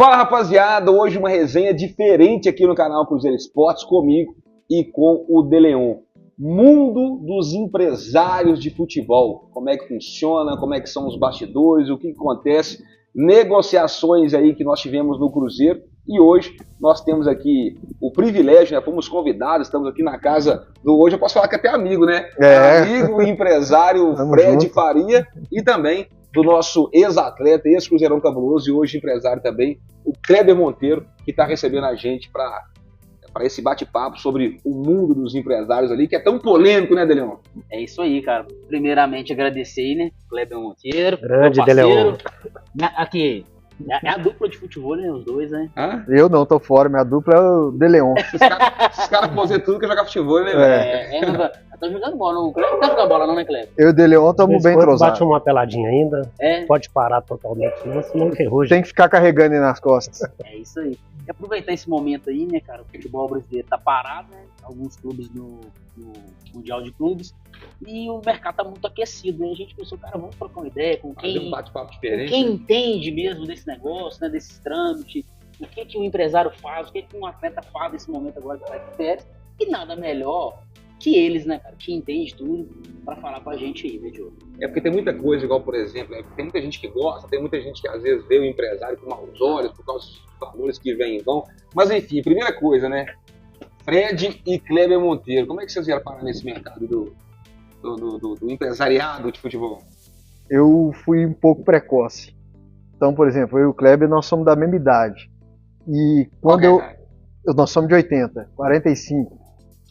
Fala, rapaziada, hoje uma resenha diferente aqui no canal Cruzeiro Esportes comigo e com o De Leon. Mundo dos empresários de futebol, como é que funciona, como é que são os bastidores, o que acontece, negociações aí que nós tivemos no Cruzeiro. E hoje nós temos aqui o privilégio, né? Fomos convidados, estamos aqui na casa do... Hoje eu posso falar que até amigo, né? Amigo, empresário Fred Faria e também do nosso ex-atleta, ex-Cruzeirão Cabuloso e hoje empresário também, o Kleber Monteiro, que está recebendo a gente para esse bate-papo sobre o mundo dos empresários ali, que é tão polêmico, né, De Leon? É isso aí, cara. Primeiramente agradecer, né? Kleber Monteiro, grande De Leon. Aqui, é a dupla de futebol, né? Os dois, né? Hã? Eu não, tô fora. Minha dupla é o De Leon. Esses caras aposentam tudo que joga futebol, né? Tá jogando bola, não. Kleber não tá jogando bola, não, né, Kleber? Eu e o De Leon estamos bem entrosados. Bate uma peladinha ainda. Pode parar totalmente, senão ferrugem. Tem que ficar carregando ele nas costas. É isso aí. E aproveitar esse momento aí, né, cara? O futebol brasileiro tá parado, né? Alguns clubes no Mundial de Clubes. E o mercado tá muito aquecido, né? A gente pensou, cara, vamos trocar uma ideia com quem, um bate-papo diferente, com quem entende mesmo desse negócio, né? Desses trâmites. O que o empresário faz, o que um atleta faz nesse momento agora que tá de férias. E nada melhor que eles, né, cara, que entende tudo, pra falar com a gente aí, né, Diogo? É porque tem muita coisa, igual, por exemplo, né, tem muita gente que gosta, tem muita gente que às vezes vê o empresário com maus olhos, por causa dos valores que vêm e vão. Mas enfim, primeira coisa, né, Fred e Kleber Monteiro, como é que vocês vieram parar nesse mercado do empresariado de futebol? Eu fui um pouco precoce. Então, por exemplo, eu e o Kleber, nós somos da mesma idade. E quando nós somos de 80, 45.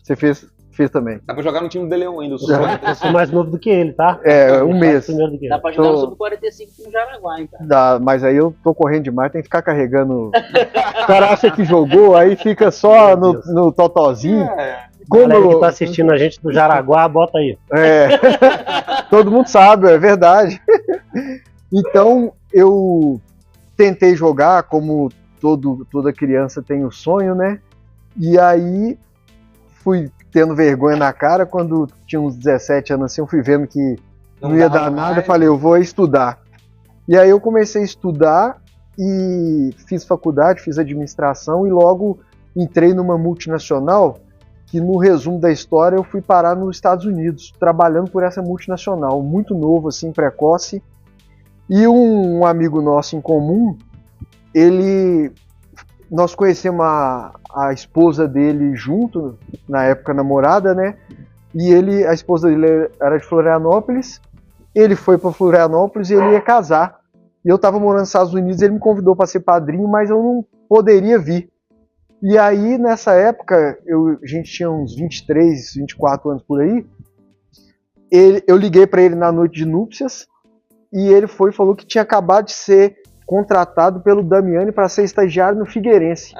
Você fez também. Dá pra jogar no time do De Leon ainda. Eu sou mais novo do que ele, tá? Um mês. Dá pra jogar no Sub-45 no Jaraguá, então. Dá, mas aí eu tô correndo demais, tem que ficar carregando. O cara acha que jogou, aí fica só no totozinho. Como que tá assistindo a gente do Jaraguá, bota aí. Todo mundo sabe, é verdade. Então, eu tentei jogar, como toda criança tem o sonho, né? E aí fui tendo vergonha na cara. Quando tinha uns 17 anos assim, eu fui vendo que não ia dar nada, falei, eu vou estudar. E aí eu comecei a estudar e fiz faculdade, fiz administração e logo entrei numa multinacional que, no resumo da história, eu fui parar nos Estados Unidos, trabalhando por essa multinacional, muito novo, assim, precoce. E um amigo nosso em comum, nós conhecemos a esposa dele junto, na época namorada, né? E a esposa dele era de Florianópolis, ele foi para Florianópolis e ele ia casar. E eu estava morando nos Estados Unidos, ele me convidou para ser padrinho, mas eu não poderia vir. E aí, nessa época, a gente tinha uns 23, 24 anos por aí, eu liguei para ele na noite de núpcias, e ele falou que tinha acabado de ser contratado pelo Damiani para ser estagiário no Figueirense.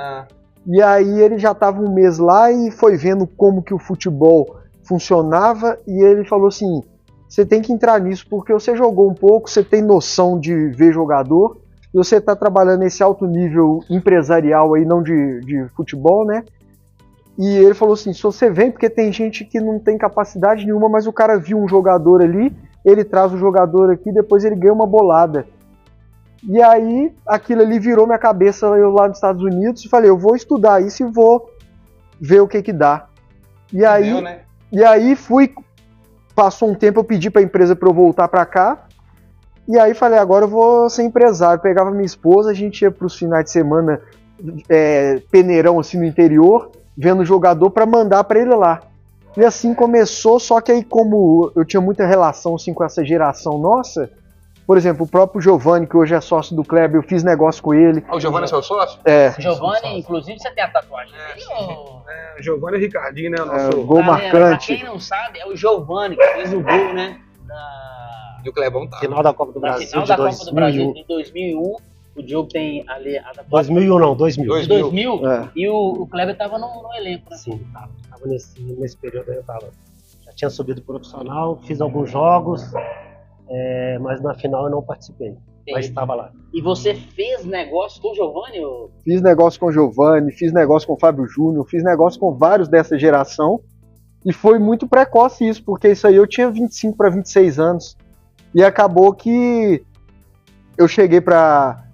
E aí ele já estava um mês lá e foi vendo como que o futebol funcionava, e ele falou assim, você tem que entrar nisso, porque você jogou um pouco, você tem noção de ver jogador, e você está trabalhando nesse alto nível empresarial aí, não de futebol, né? E ele falou assim, se você vem, porque tem gente que não tem capacidade nenhuma, mas o cara viu um jogador ali, ele traz o jogador aqui, depois ele ganha uma bolada. E aí, aquilo ali virou minha cabeça, eu lá nos Estados Unidos, e falei, eu vou estudar isso e vou ver o que dá. E aí passou um tempo, eu pedi para a empresa para eu voltar para cá, e aí falei, agora eu vou ser empresário. Pegava minha esposa, a gente ia para os finais de semana, peneirão assim no interior, vendo o jogador para mandar para ele lá. E assim começou, só que aí como eu tinha muita relação assim, com essa geração nossa, por exemplo, o próprio Giovanni, que hoje é sócio do Kleber, eu fiz negócio com ele. O Giovanni é seu sócio? Giovanni, inclusive, você tem a tatuagem dele? O Giovanni e Ricardinho, né? Nosso gol marcante. Pra quem não sabe, é o Giovanni que fez o gol, né? E o Clebão tá. Final da Copa do Brasil final da Copa do Brasil de 2001. O Diogo tem ali a 2001 não, 2000. 2000? E o Kleber tava no elenco, né? Sim, tava nesse período aí, eu tava. Já tinha subido profissional, fiz alguns jogos, mas na final eu não participei. Mas estava lá. E você fez negócio com o Giovanni? Ou... Fiz negócio com o Giovanni, fiz negócio com o Fábio Júnior, fiz negócio com vários dessa geração. E foi muito precoce isso, porque isso aí eu tinha 25 para 26 anos. E acabou que eu cheguei para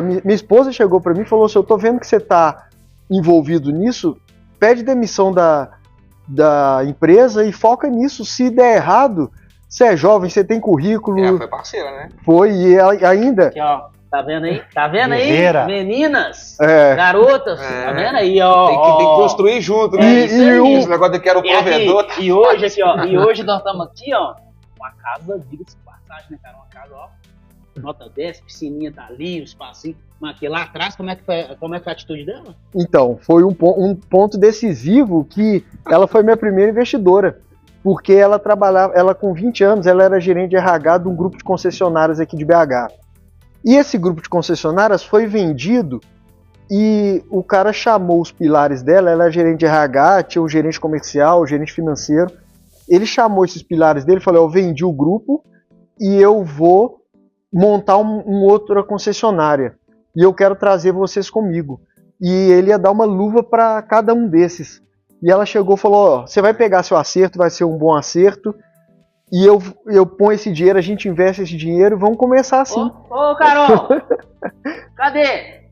minha esposa chegou para mim e falou assim, eu tô vendo que você tá envolvido nisso, pede demissão da empresa e foca nisso. Se der errado, você é jovem, você tem currículo. Foi parceira, né? Foi, e ela ainda... Aqui, ó. Tá vendo aí? Tá vendo aí? Guerreira. Meninas, garotas, tá vendo aí, ó. Tem que construir junto, né? Esse negócio de que era o provedor. E hoje aqui, ó. E hoje nós estamos aqui, ó. Uma casa, diga-se de passagem, né, cara? Uma casa, ó. Nota 10, piscininha tá ali, o espacinho. Mas aqui lá atrás, como é que foi a atitude dela? Então, foi um ponto decisivo que ela foi minha primeira investidora. Porque ela trabalhava, ela com 20 anos, ela era gerente de RH de um grupo de concessionárias aqui de BH. E esse grupo de concessionárias foi vendido e o cara chamou os pilares dela, ela era gerente de RH, tinha um gerente comercial, gerente financeiro. Ele chamou esses pilares dele e falou, eu vendi o grupo e eu vou montar uma outra concessionária. E eu quero trazer vocês comigo. E ele ia dar uma luva para cada um desses. E ela chegou e falou, ó, você vai pegar seu acerto, vai ser um bom acerto. E eu ponho esse dinheiro, a gente investe esse dinheiro e vamos começar assim. Ô, Carol! Cadê?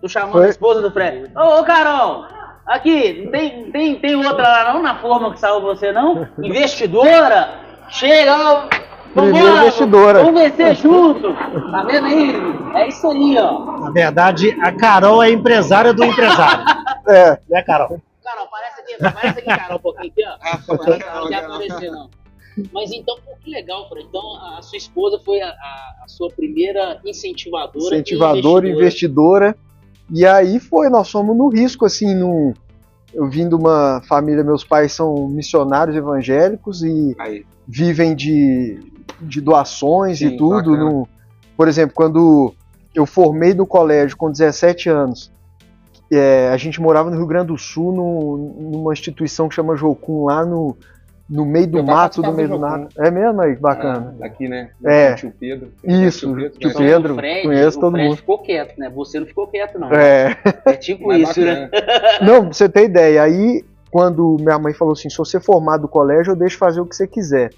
Tô chamando a esposa do Fred. Ô, Carol! Aqui, não tem outra lá não, na forma que saiu você não? Investidora? Chega, ó. Primeira investidora. Vamos vencer junto. Tá vendo aí? É isso aí, ó. Na verdade, a Carol é empresária do empresário. Né, Carol? Carol, aparece aqui, Carol, um pouquinho aqui, ó. Não quer aparecer, não. Mas então, pô, que legal, Fred. Então, a sua esposa foi a sua primeira incentivadora e investidora. E aí nós fomos no risco, assim, eu vim de uma família, meus pais são missionários evangélicos e vivem de doações. Sim, e tudo. Por exemplo, quando eu formei do colégio com 17 anos, a gente morava no Rio Grande do Sul, numa instituição que chama Jocum, lá no meio do mato, no meio do nada. É mesmo aí, bacana. Aqui, né? Tio Pedro. Isso, tio Pedro, conheço todo mundo. O Fred ficou quieto, né? Você não ficou quieto, não. É tipo isso, né? Não, pra você ter ideia, aí quando minha mãe falou assim, se você formar do colégio, eu deixo fazer o que você quiser.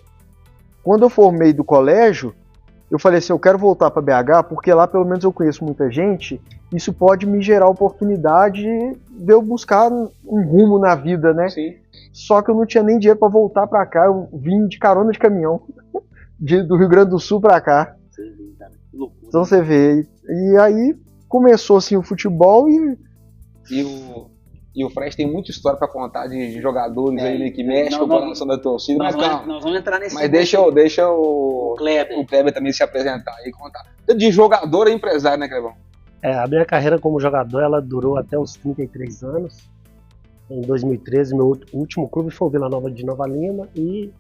Quando eu formei do colégio, eu falei assim, eu quero voltar para BH, porque lá pelo menos eu conheço muita gente, isso pode me gerar oportunidade de eu buscar um rumo na vida, né? Sim. Só que eu não tinha nem dinheiro para voltar para cá, eu vim de carona de caminhão, do Rio Grande do Sul para cá. Sim, cara, que loucura. Então você vê, e aí começou assim o futebol E o Fred tem muita história para contar de jogadores aí que mexem com o coração da torcida. Nós vamos entrar nesse. Mas deixa o Kleber também se apresentar e contar. De jogador a empresário, né, Clebão? A minha carreira como jogador, ela durou até os 33 anos. Em 2013, meu último clube foi o Vila Nova de Nova Lima e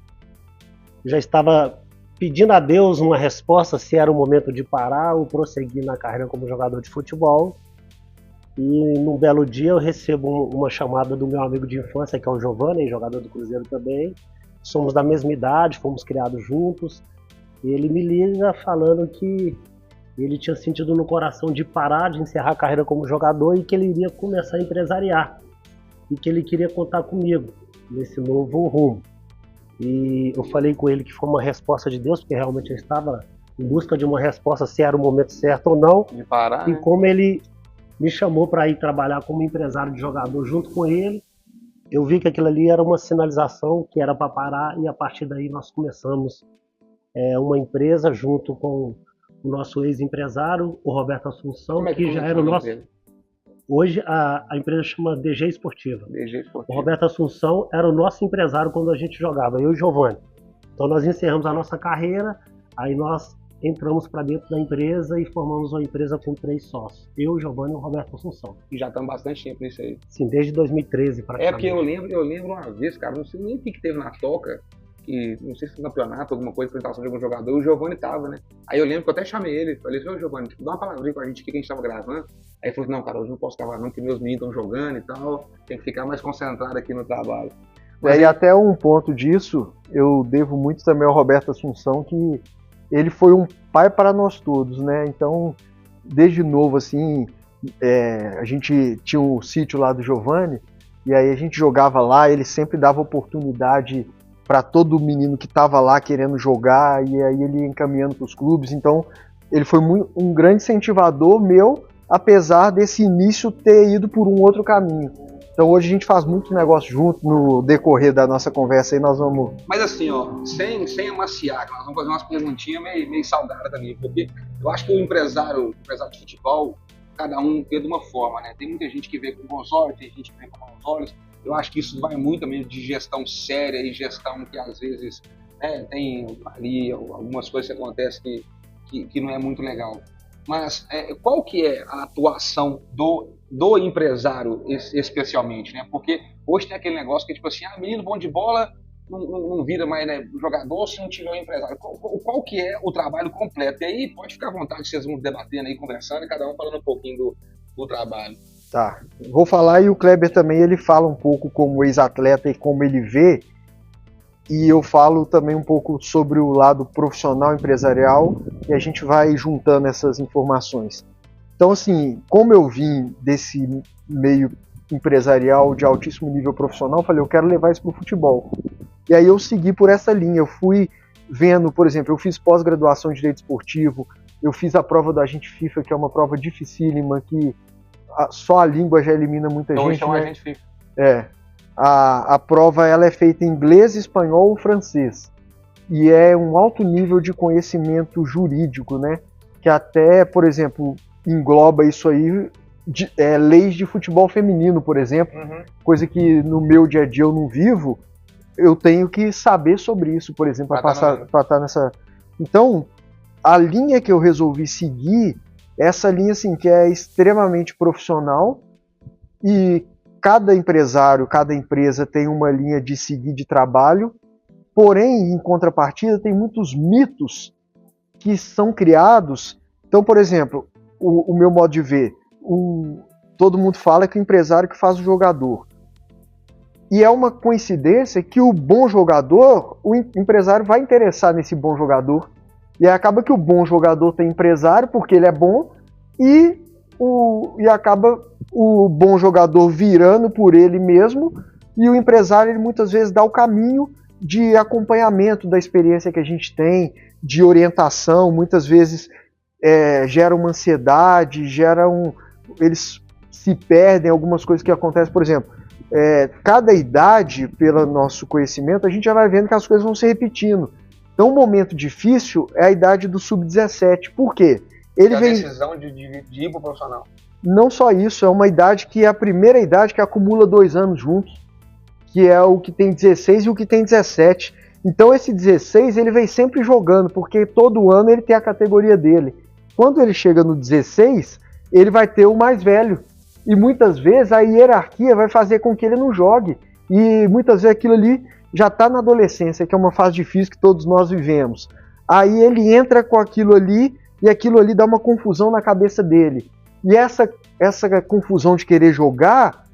já estava pedindo a Deus uma resposta se era o momento de parar ou prosseguir na carreira como jogador de futebol. E num belo dia eu recebo uma chamada do meu amigo de infância, que é o Giovanni, jogador do Cruzeiro também. Somos da mesma idade, fomos criados juntos. E ele me liga falando que ele tinha sentido no coração de parar, de encerrar a carreira como jogador e que ele iria começar a empresariar. E que ele queria contar comigo nesse novo rumo. E eu falei com ele que foi uma resposta de Deus, porque realmente eu estava em busca de uma resposta se era o momento certo ou não. De parar, e como ele me chamou para ir trabalhar como empresário de jogador junto com ele, eu vi que aquilo ali era uma sinalização que era para parar e a partir daí nós começamos uma empresa junto com o nosso ex-empresário, o Roberto Assunção, que já era o nosso... Hoje a empresa chama DG Esportiva. O Roberto Assunção era o nosso empresário quando a gente jogava, eu e o Giovanni. Então nós encerramos a nossa carreira, aí nós entramos para dentro da empresa e formamos uma empresa com 3 sócios. Eu, o Giovanni e o Roberto Assunção. E já estamos bastante tempo nisso aí. Sim, desde 2013 praticamente. É porque eu lembro uma vez, cara, não sei nem o que teve na toca, que não sei se foi campeonato, alguma coisa, apresentação de algum jogador, o Giovanni tava, né? Aí eu lembro que eu até chamei ele, falei assim, ô Giovanni, dá uma palavrinha com a gente aqui que a gente tava gravando. Aí ele falou, não, cara, hoje não posso gravar não, porque meus meninos estão jogando e tal, tem que ficar mais concentrado aqui no trabalho. Mas e até um ponto disso, eu devo muito também ao Roberto Assunção, que ele foi um pai para nós todos, né? Então, desde novo, assim, a gente tinha um sítio lá do Giovanni, e aí a gente jogava lá, ele sempre dava oportunidade para todo menino que estava lá querendo jogar, e aí ele ia encaminhando para os clubes. Então, ele foi um grande incentivador meu, apesar desse início ter ido por um outro caminho. Então hoje a gente faz muito negócio junto. No decorrer da nossa conversa aí nós vamos... Mas assim, ó, sem amaciar, nós vamos fazer umas perguntinhas meio salgadas também, porque eu acho que o empresário de futebol, cada um vê de uma forma, né? Tem muita gente que vê com bons olhos, tem gente que vê com maus olhos. Eu acho que isso vai muito também de gestão séria e gestão que às vezes, né, tem ali algumas coisas que acontecem que não é muito legal. Mas qual que é a atuação do empresário especialmente, né? Porque hoje tem aquele negócio que é tipo assim, menino bom de bola não vira mais, né, jogador se não tiver um empresário. Qual que é o trabalho completo? E aí pode ficar à vontade, vocês vão debatendo aí, conversando, e cada um falando um pouquinho do trabalho. Tá, vou falar e o Kleber também, ele fala um pouco como ex-atleta e como ele vê, e eu falo também um pouco sobre o lado profissional empresarial, e a gente vai juntando essas informações. Então, assim, como eu vim desse meio empresarial de altíssimo nível profissional, eu falei, eu quero levar isso para o futebol. E aí eu segui por essa linha, eu fui vendo, por exemplo, eu fiz pós-graduação em Direito Esportivo, eu fiz a prova do Agente FIFA, que é uma prova dificílima, que só a língua já elimina muita gente. Então, né? Agente FIFA. A prova ela é feita em inglês, espanhol ou francês. E é um alto nível de conhecimento jurídico, né? Que até, por exemplo, engloba isso aí, leis de futebol feminino, por exemplo, coisa que no meu dia a dia eu não vivo, eu tenho que saber sobre isso, por exemplo, para estar nessa... Então, a linha que eu resolvi seguir, essa linha assim, que é extremamente profissional, e cada empresário, cada empresa tem uma linha de seguir de trabalho, porém, em contrapartida, tem muitos mitos que são criados. Então, por exemplo, o meu modo de ver, todo mundo fala que o empresário que faz o jogador. E é uma coincidência que o bom jogador, o empresário vai interessar nesse bom jogador. E acaba que o bom jogador tem empresário porque ele é bom, e acaba o bom jogador virando por ele mesmo, e o empresário ele muitas vezes dá o caminho de acompanhamento da experiência que a gente tem, de orientação, muitas vezes gera uma ansiedade, eles se perdem, algumas coisas que acontecem, por exemplo, cada idade, pelo nosso conhecimento, a gente já vai vendo que as coisas vão se repetindo. Então, um momento difícil é a idade do sub-17. Por quê? Ele vem... decisão de ir pro profissional. Não só isso, é uma idade que é a primeira idade que acumula 2 anos juntos, que é o que tem 16 e o que tem 17. Então, esse 16, ele vem sempre jogando, porque todo ano ele tem a categoria dele. Quando ele chega no 16, ele vai ter o mais velho. E muitas vezes a hierarquia vai fazer com que ele não jogue. E muitas vezes aquilo ali já está na adolescência, que é uma fase difícil que todos nós vivemos. Aí ele entra com aquilo ali, e aquilo ali dá uma confusão na cabeça dele. E essa confusão de querer jogar,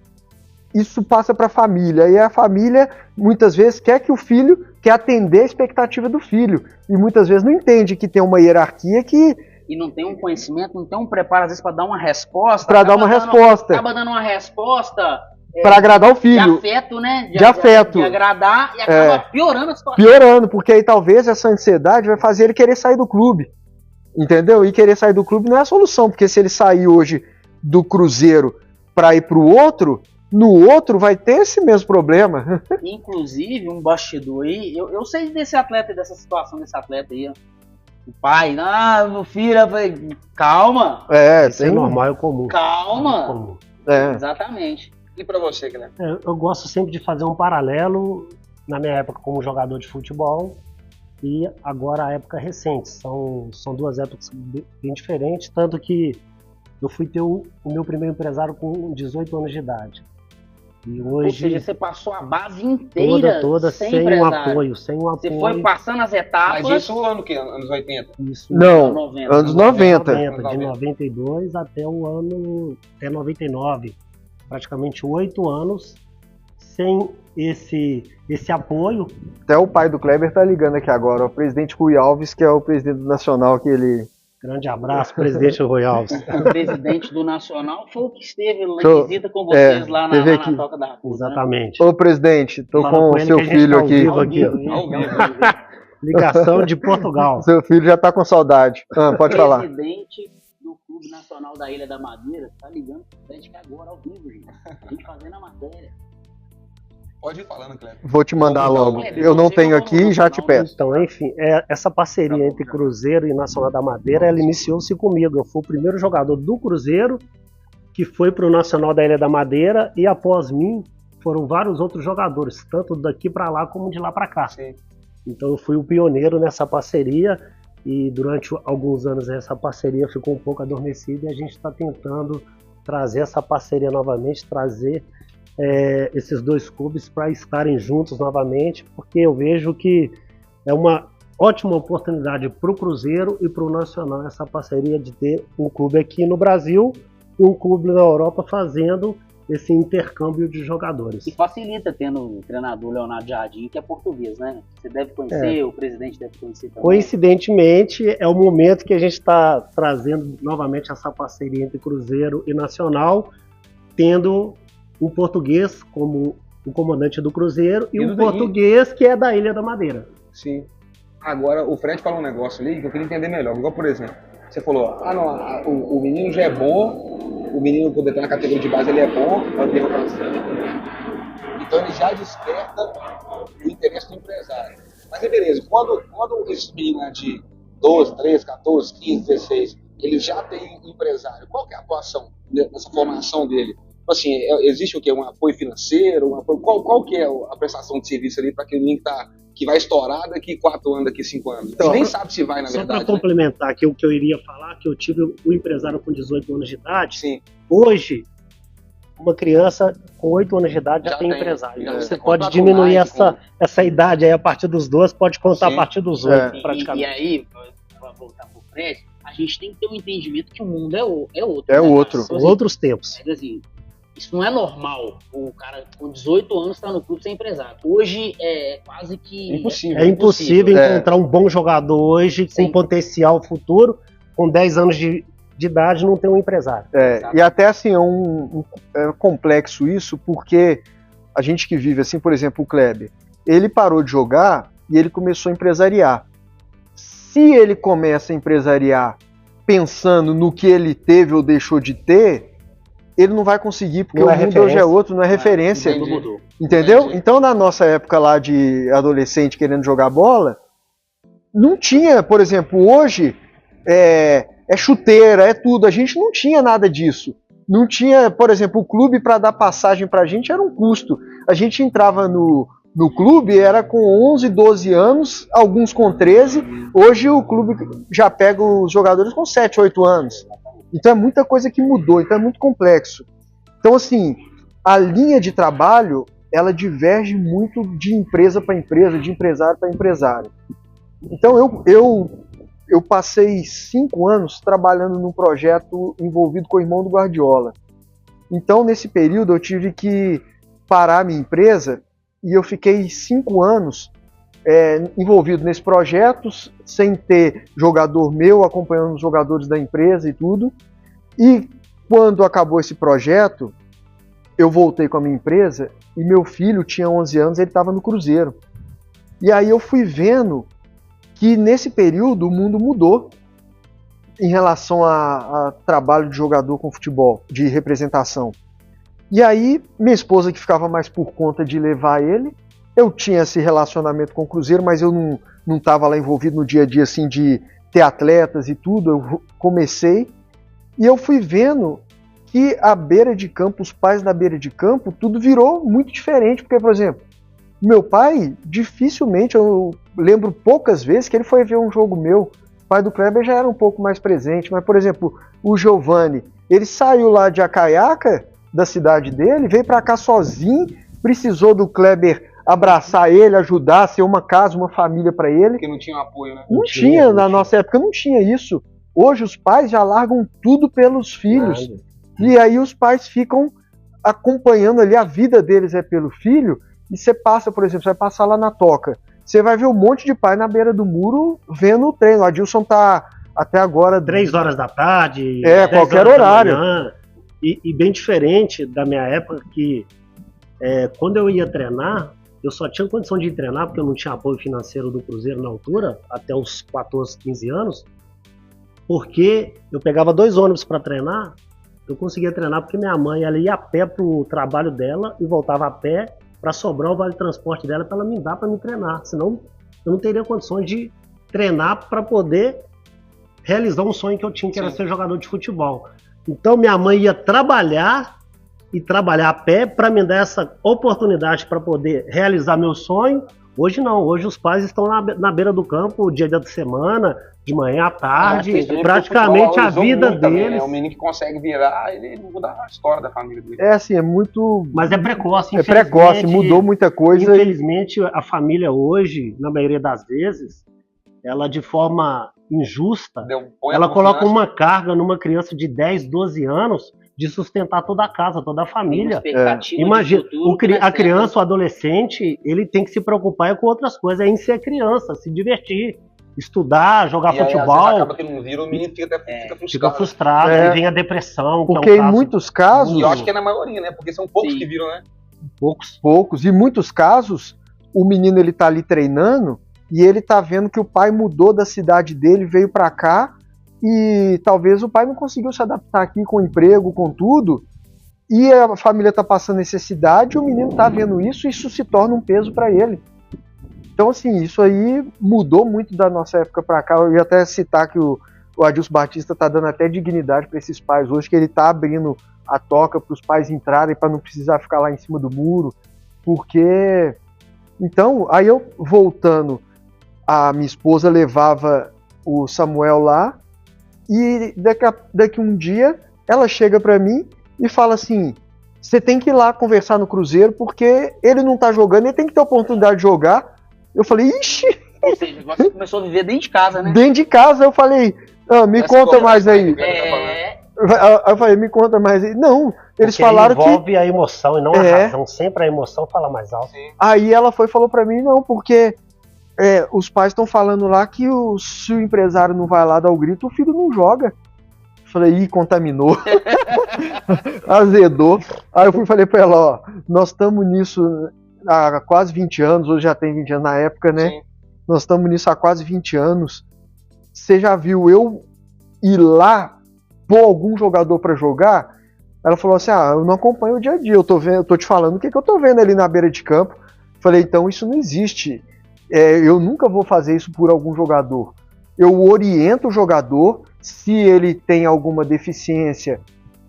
isso passa para a família. E a família, muitas vezes, quer que o filho, quer atender a expectativa do filho. E muitas vezes não entende que tem uma hierarquia que... E não tem um conhecimento, não tem um preparo, às vezes, para dar uma resposta. Acaba dando uma resposta... para agradar o filho. De afeto, né? De afeto. De agradar, e acaba piorando a situação. Piorando, porque aí talvez essa ansiedade vai fazer ele querer sair do clube. Entendeu? E querer sair do clube não é a solução, porque se ele sair hoje do Cruzeiro para ir para o outro, no outro vai ter esse mesmo problema. Inclusive, um bastidor aí, eu sei desse atleta, dessa situação desse atleta aí, ó. O pai, meu filho, calma. Isso é normal, é comum. Calma. É comum. Exatamente. E para você, Guilherme? Eu gosto sempre de fazer um paralelo na minha época como jogador de futebol e agora a época recente. São 2 épocas bem diferentes, tanto que eu fui ter o meu primeiro empresário com 18 anos de idade. E hoje, ou seja, você passou a base inteira toda sem um apoio, Você foi passando as etapas. Mas isso ano que? Anos 80? Isso, não, 90, anos 90. De 92 até 99. Praticamente 8 anos sem esse apoio. Até o pai do Kleber tá ligando aqui agora, o presidente Rui Alves, que é o presidente do Nacional, que ele... Grande abraço, presidente Rui Alves. O presidente do Nacional foi o que esteve em visita com vocês lá na Toca da Raposa. Exatamente. Né? Ô presidente, tô com o seu filho aqui. Ao vivo. Ligação de Portugal. Seu filho já tá com saudade. Pode falar. O presidente do Clube Nacional da Ilha da Madeira tá ligando pro Atlético agora ao vivo, gente. A gente fazendo a matéria. Pode ir falando, Cleber. Vou te mandar logo. Eu não tenho aqui e já te peço. Então, enfim, essa parceria entre Cruzeiro e Nacional da Madeira, ela iniciou-se comigo. Eu fui o primeiro jogador do Cruzeiro que foi para o Nacional da Ilha da Madeira, e após mim foram vários outros jogadores, tanto daqui para lá como de lá para cá. Sim. Então eu fui o pioneiro nessa parceria, e durante alguns anos essa parceria ficou um pouco adormecida, e a gente está tentando trazer essa parceria novamente, trazer esses dois clubes para estarem juntos novamente, porque eu vejo que é uma ótima oportunidade para o Cruzeiro e para o Nacional essa parceria de ter um clube aqui no Brasil e um clube na Europa fazendo esse intercâmbio de jogadores. E facilita tendo o treinador Leonardo Jardim, que é português, né? Você deve conhecer, o presidente deve conhecer também. Coincidentemente, é o momento que a gente está trazendo novamente essa parceria entre Cruzeiro e Nacional, tendo um português como o comandante do Cruzeiro e um português que é da Ilha da Madeira. Sim. Agora, o Fred falou um negócio ali que eu queria entender melhor. Igual, por exemplo, você falou, o menino já é bom, o menino poder estar na categoria de base, ele é bom, pode ter rotação. Então ele já desperta o interesse do empresário. Mas é beleza, quando esse menino de 12, 13, 14, 15, 16, ele já tem empresário, qual que é a atuação nessa formação dele? Assim, existe o quê? Um apoio financeiro? Qual que é a prestação de serviço ali para aquele menino que vai estourar daqui 4 anos, daqui 5 anos? Então, nem sabe se vai, na verdade. Só para complementar aqui o que eu iria falar, que eu tive um empresário com 18 anos de idade. Sim. Hoje, uma criança com 8 anos de idade já tem empresário. Então você pode diminuir essa idade aí a partir dos 12, pode contar a partir dos 8, praticamente. E aí, para voltar pro Fred, a gente tem que ter um entendimento que o mundo é outro. É outro. São outros tempos. Assim, isso não é normal, o cara com 18 anos estar no clube sem empresário. Hoje é quase que... É impossível encontrar um bom jogador hoje com potencial futuro, com 10 anos de idade, não ter um empresário. E até assim, é complexo isso, porque a gente que vive assim, por exemplo, o Kleber, ele parou de jogar e ele começou a empresariar. Se ele começa a empresariar pensando no que ele teve ou deixou de ter, ele não vai conseguir, porque o mundo hoje é outro, não é referência. Entendeu? Então, na nossa época lá de adolescente querendo jogar bola, não tinha, por exemplo, hoje é chuteira, é tudo. A gente não tinha nada disso. Não tinha, por exemplo, o clube para dar passagem pra gente era um custo. A gente entrava no clube, era com 11, 12 anos, alguns com 13. Hoje o clube já pega os jogadores com 7, 8 anos. Então é muita coisa que mudou, então é muito complexo. Então, assim, a linha de trabalho, ela diverge muito de empresa para empresa, de empresário para empresário. Então eu passei 5 anos trabalhando num projeto envolvido com o irmão do Guardiola. Então, nesse período, eu tive que parar a minha empresa e eu fiquei 5 anos envolvido nesse projeto, sem ter jogador meu, acompanhando os jogadores da empresa e tudo. E quando acabou esse projeto, eu voltei com a minha empresa e meu filho tinha 11 anos, ele estava no Cruzeiro. E aí eu fui vendo que nesse período o mundo mudou em relação a trabalho de jogador com futebol, de representação. E aí minha esposa, que ficava mais por conta de levar ele, eu tinha esse relacionamento com o Cruzeiro, mas eu não estava lá envolvido no dia a dia assim, de ter atletas e tudo. Eu comecei e eu fui vendo que a beira de campo, os pais da beira de campo, tudo virou muito diferente. Porque, por exemplo, meu pai, dificilmente, eu lembro poucas vezes que ele foi ver um jogo meu. O pai do Kleber já era um pouco mais presente, mas, por exemplo, o Giovanni, ele saiu lá de Acaiaca, da cidade dele, veio para cá sozinho, precisou do Kleber abraçar ele, ajudar, ser uma casa, uma família para ele. Porque não tinha apoio, né? Não tinha, na nossa época não tinha isso. Hoje os pais já largam tudo pelos filhos. E aí os pais ficam acompanhando ali, a vida deles é pelo filho. E você passa, por exemplo, você vai passar lá na Toca, você vai ver um monte de pai na beira do muro vendo o treino. O Adilson tá até agora... 3 horas da tarde, qualquer horário. Manhã, e bem diferente da minha época, que quando eu ia treinar, eu só tinha condição de treinar porque eu não tinha apoio financeiro do Cruzeiro na altura, até os 14, 15 anos, porque eu pegava 2 ônibus para treinar, eu conseguia treinar porque minha mãe ela ia a pé pro trabalho dela e voltava a pé para sobrar o vale transporte dela para ela me dar para me treinar, senão eu não teria condições de treinar para poder realizar um sonho que eu tinha, que era ser jogador de futebol. Então minha mãe ia trabalhar a pé para me dar essa oportunidade para poder realizar meu sonho. Hoje não, hoje os pais estão na beira do campo o dia da semana, de manhã à tarde, praticamente a vida deles. Também, né? O menino que consegue virar, ele muda a história da família dele. É assim, é muito... Mas é precoce, é precoce, mudou muita coisa. Infelizmente, a família hoje, na maioria das vezes, ela de forma injusta, ela coloca uma carga numa criança de 10, 12 anos de sustentar toda a casa, toda a família. Imagina, a criança, o adolescente, ele tem que se preocupar com outras coisas, é em ser criança, se divertir, estudar, jogar futebol. Aí, acaba que não vira, o menino fica frustrado. Aí vem a depressão. Porque em muitos casos... E eu acho que é na maioria, né? Porque são poucos que viram, né? Poucos. E em muitos casos, o menino ele tá ali treinando e ele tá vendo que o pai mudou da cidade dele, veio pra cá, e talvez o pai não conseguiu se adaptar aqui com o emprego, com tudo, e a família tá passando necessidade, o menino tá vendo isso, e isso se torna um peso para ele. Então, assim, isso aí mudou muito da nossa época para cá. Eu ia até citar que o Adilson Batista tá dando até dignidade para esses pais hoje, que ele tá abrindo a toca para os pais entrarem, para não precisar ficar lá em cima do muro, porque... Então, aí eu voltando, a minha esposa levava o Samuel lá, e daqui um dia ela chega para mim e fala assim: você tem que ir lá conversar no Cruzeiro porque ele não tá jogando, ele tem que ter a oportunidade de jogar. Eu falei, ixi! Ou seja, você começou a viver dentro de casa, né? Dentro de casa, eu falei, me conta mais aí. Eu falei, me conta mais aí. Não, eles porque falaram envolve a emoção e não a razão. Sempre a emoção fala mais alto. Aí ela falou pra mim, não, porque os pais estão falando lá que se o empresário não vai lá dar o grito, o filho não joga. Falei, contaminou. Azedou. Aí eu falei pra ela, ó, nós estamos nisso há quase 20 anos, hoje já tem 20 anos na época, né? Sim. Nós estamos nisso há quase 20 anos. Você já viu eu ir lá pôr algum jogador pra jogar? Ela falou assim, eu não acompanho o dia a dia, eu tô te falando o que eu tô vendo ali na beira de campo. Falei, então isso não existe. Eu nunca vou fazer isso por algum jogador. Eu oriento o jogador, se ele tem alguma deficiência,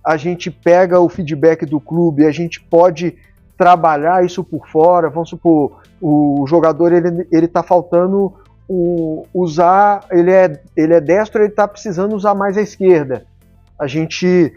a gente pega o feedback do clube, a gente pode trabalhar isso por fora. Vamos supor, o jogador ele tá faltando usar, ele é destro, ele tá precisando usar mais a esquerda. A gente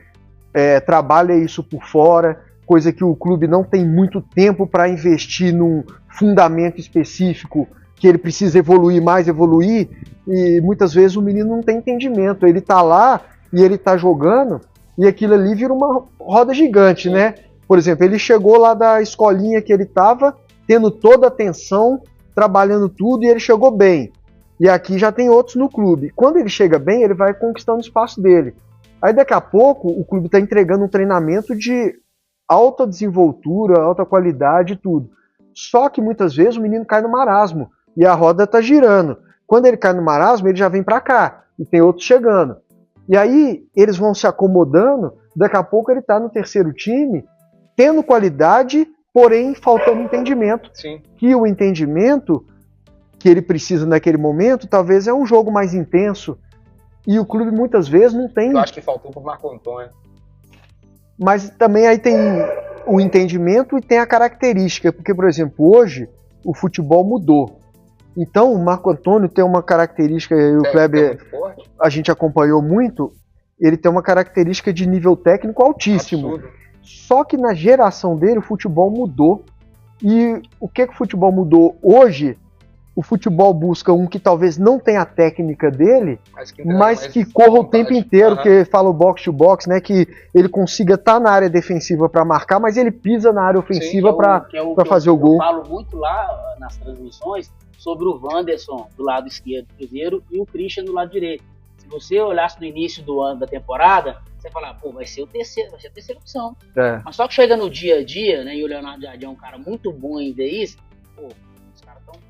trabalha isso por fora, coisa que o clube não tem muito tempo para investir num fundamento específico, que ele precisa evoluir, e muitas vezes o menino não tem entendimento. Ele tá lá e ele tá jogando, e aquilo ali vira uma roda gigante, né? Por exemplo, ele chegou lá da escolinha que ele tava, tendo toda a atenção, trabalhando tudo, e ele chegou bem. E aqui já tem outros no clube. Quando ele chega bem, ele vai conquistando o espaço dele. Aí daqui a pouco, o clube está entregando um treinamento de alta desenvoltura, alta qualidade e tudo. Só que muitas vezes o menino cai no marasmo e a roda tá girando. Quando ele cai no marasmo, ele já vem para cá e tem outros chegando. E aí eles vão se acomodando, daqui a pouco ele tá no terceiro time, tendo qualidade, porém faltando entendimento. Sim. Que o entendimento que ele precisa naquele momento, talvez é um jogo mais intenso. E o clube muitas vezes não tem... Eu acho que faltou pro Marco Antônio. Mas também aí tem o entendimento e tem a característica, porque, por exemplo, hoje o futebol mudou. Então o Marco Antônio tem uma característica, e o Kleber, a gente acompanhou muito, ele tem uma característica de nível técnico altíssimo. Absurdo. Só que na geração dele o futebol mudou. E o que o futebol mudou hoje? O futebol busca um que talvez não tenha a técnica dele, mas que corra o tempo inteiro, que fala o box to box, né? Que ele consiga estar na área defensiva para marcar, mas ele pisa na área ofensiva para fazer o gol. Eu falo muito lá nas transmissões sobre o Wanderson do lado esquerdo do Cruzeiro e o Christian do lado direito. Se você olhasse no início do ano da temporada, você fala, pô, vai ser a terceira opção. Mas só que chega no dia a dia, né? E o Leonardo Jardim é um cara muito bom em ver isso. pô, os caras estão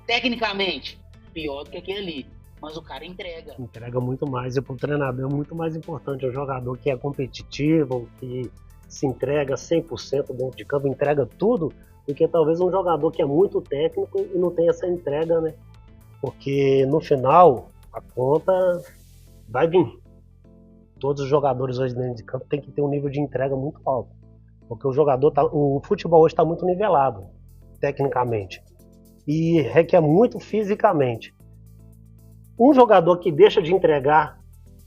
tecnicamente pior do que aquele ali, mas o cara entrega. Entrega muito mais, e pro treinador é muito mais importante. É um jogador que é competitivo, que se entrega 100% dentro de campo, entrega tudo, do que talvez um jogador que é muito técnico e não tem essa entrega, né? Porque no final, a conta vai vir. Todos os jogadores hoje dentro de campo têm que ter um nível de entrega muito alto. Porque o futebol hoje está muito nivelado, tecnicamente. E requer muito fisicamente. Um jogador que deixa de entregar,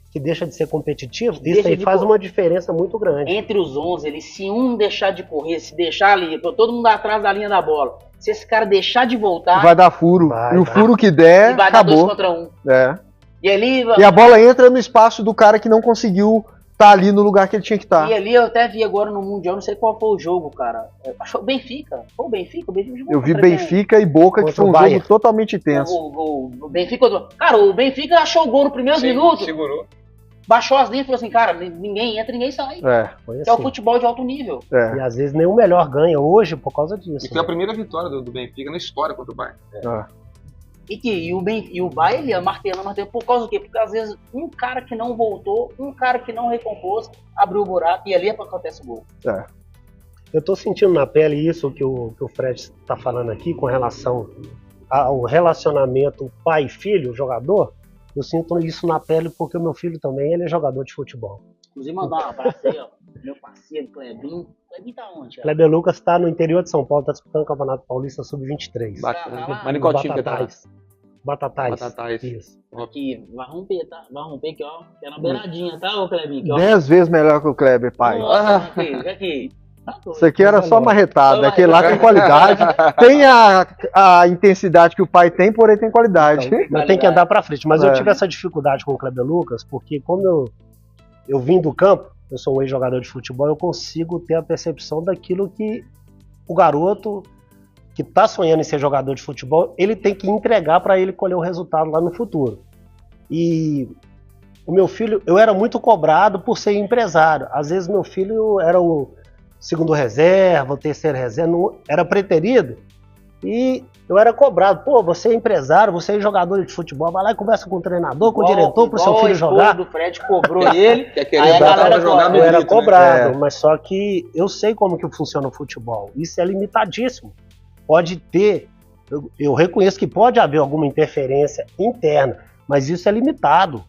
que deixa de ser competitivo, isso aí faz uma diferença muito grande. Entre os 11, se um deixar de correr, se deixar ali, todo mundo atrás da linha da bola, se esse cara deixar de voltar... Vai dar furo. E o furo que der, vai acabou. Dar 2 contra 1. É. E a bola entra no espaço do cara que não conseguiu estar ali no lugar que ele tinha que estar. E ali eu até vi agora no Mundial, não sei qual foi o jogo, cara. Achou Benfica. Foi o Benfica? Eu vi Benfica e Boca, que foi um jogo totalmente tenso. O Benfica... Cara, o Benfica achou o gol no primeiro minuto. Segurou. Baixou as linhas e falou assim, cara, ninguém entra, ninguém sai. Foi assim. É o futebol de alto nível. E às vezes nem o melhor ganha hoje por causa disso. E foi a primeira vitória do Benfica na história contra o Bayern. E o Bayern, ele martelando por causa do quê? Porque às vezes um cara que não voltou, um cara que não recompôs, abriu o buraco e ali é pra acontecer o gol. Eu tô sentindo na pele isso que o Fred está falando aqui com relação ao relacionamento pai e filho, jogador. Eu sinto isso na pele porque o meu filho também, ele é jogador de futebol. Inclusive mandar um abraço aí, ó, meu parceiro Clebinho. Clebinho tá onde? Kleber Lucas tá no interior de São Paulo, tá disputando o Campeonato Paulista Sub-23. Bacana. Mas em qual time que tá? Batatais. Isso. Aqui, vai romper, tá? Vai romper aqui, ó. Que é na beiradinha, tá, ô Clebinho? 10 vezes melhor que o Kleber, pai. Aqui. Isso aqui era só marretada, aquele lá tem qualidade, tem a intensidade que o pai tem, porém tem qualidade. Então, mas tem que andar pra frente. Mas eu tive essa dificuldade com o Kleber Lucas, porque como eu vim do campo, eu sou um ex-jogador de futebol, eu consigo ter a percepção daquilo que o garoto que tá sonhando em ser jogador de futebol, ele tem que entregar para ele colher o resultado lá no futuro. E o meu filho, eu era muito cobrado por ser empresário. Às vezes meu filho era o segundo reserva, o terceiro reserva, não, era preterido, e eu era cobrado. Pô, você é empresário, você é jogador de futebol, vai lá e conversa com o treinador, com o diretor, pro seu filho jogar. Do Fred cobrou ele, aí a galera jogar eu era cobrado, mas só que eu sei como que funciona o futebol. Isso é limitadíssimo. Pode ter, eu reconheço que pode haver alguma interferência interna, mas isso é limitado,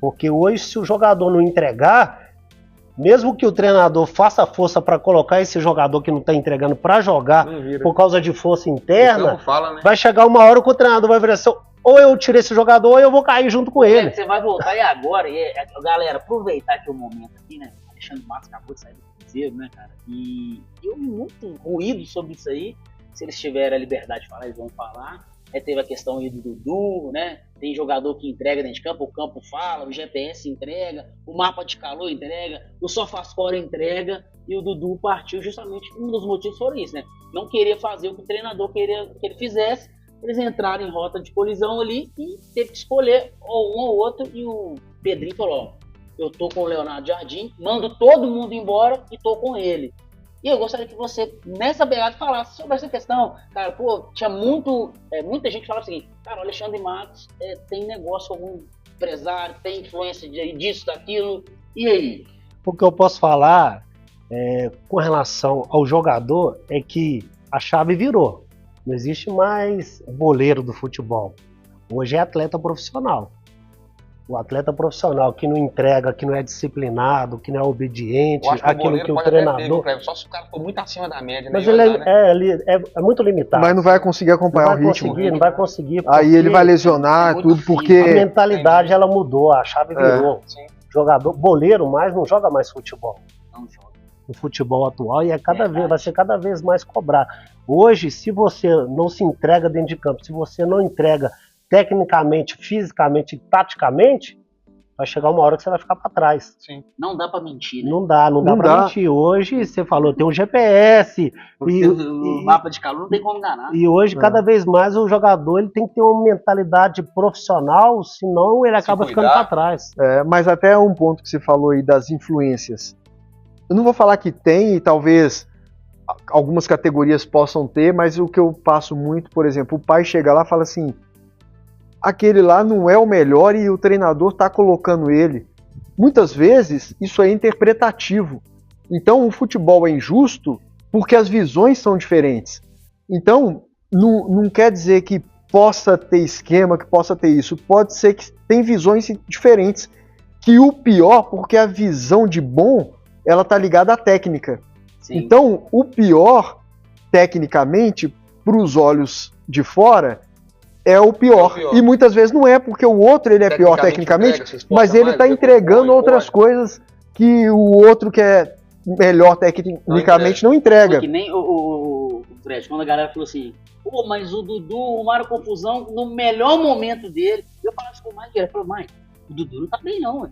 porque hoje se o jogador não entregar, mesmo que o treinador faça força para colocar esse jogador que não está entregando para jogar por causa de força interna, vai chegar uma hora que o treinador vai virar assim, ou eu tiro esse jogador ou eu vou cair junto com ele. Você vai voltar e agora, galera, aproveitar que o momento aqui, né? O Alexandre Matos acabou de sair do Cruzeiro, né, cara? E eu vi muito ruído sobre isso aí. Se eles tiverem a liberdade de falar, eles vão falar. Teve a questão aí do Dudu, né? Tem jogador que entrega dentro de campo, o campo fala, o GPS entrega, o mapa de calor entrega, o SofaScore entrega, e o Dudu partiu justamente, um dos motivos foi isso, né? Não queria fazer o que o treinador queria que ele fizesse, eles entraram em rota de colisão ali e teve que escolher ou um ou outro, e o Pedrinho falou, ó, eu tô com o Leonardo Jardim, mando todo mundo embora e tô com ele. E eu gostaria que você, nessa pegada, falasse sobre essa questão. Cara, pô, tinha muita gente que falava o seguinte, cara, o Alexandre Matos tem negócio com algum empresário, tem influência disso, daquilo, e aí? O que eu posso falar com relação ao jogador é que a chave virou. Não existe mais boleiro do futebol. Hoje é atleta profissional. O atleta profissional que não entrega, que não é disciplinado, que não é obediente, aquilo que o treinador... Só se o cara for muito acima da média. Mas ele é muito limitado. Mas não vai conseguir acompanhar o ritmo. Não vai conseguir. Aí ele vai lesionar tudo porque... A mentalidade ela mudou, a chave virou. Jogador, boleiro mais não joga mais futebol. Não joga. No futebol atual e vai ser cada vez mais cobrado. Hoje, se você não se entrega dentro de campo, se você não entrega tecnicamente, fisicamente e taticamente, vai chegar uma hora que você vai ficar para trás. Sim. Não dá para mentir, né? Não dá para mentir. Hoje, você falou, tem um GPS. O mapa de calor não tem como enganar. E hoje, cada vez mais, o jogador ele tem que ter uma mentalidade profissional, senão ele acaba ficando para trás. Mas até um ponto que você falou aí das influências. Eu não vou falar que tem, e talvez algumas categorias possam ter, mas o que eu passo muito, por exemplo, o pai chega lá e fala assim, aquele lá não é o melhor e o treinador está colocando ele. Muitas vezes isso é interpretativo. Então o futebol é injusto porque as visões são diferentes. Então não quer dizer que possa ter esquema, que possa ter isso. Pode ser que tem visões diferentes. Que o pior, porque a visão de bom, ela está ligada à técnica. Sim. Então o pior, tecnicamente, para os olhos de fora, é o pior. E muitas vezes não é, porque o outro ele é pior tecnicamente, mas ele está entregando outras coisas que o outro que é melhor tecnicamente não entrega. Foi que nem o Fred, quando a galera falou assim, pô, mas o Dudu arrumaram confusão no melhor momento dele. Eu falava assim com o Mike, ele falou, Mike, o Dudu não tá bem não, ué.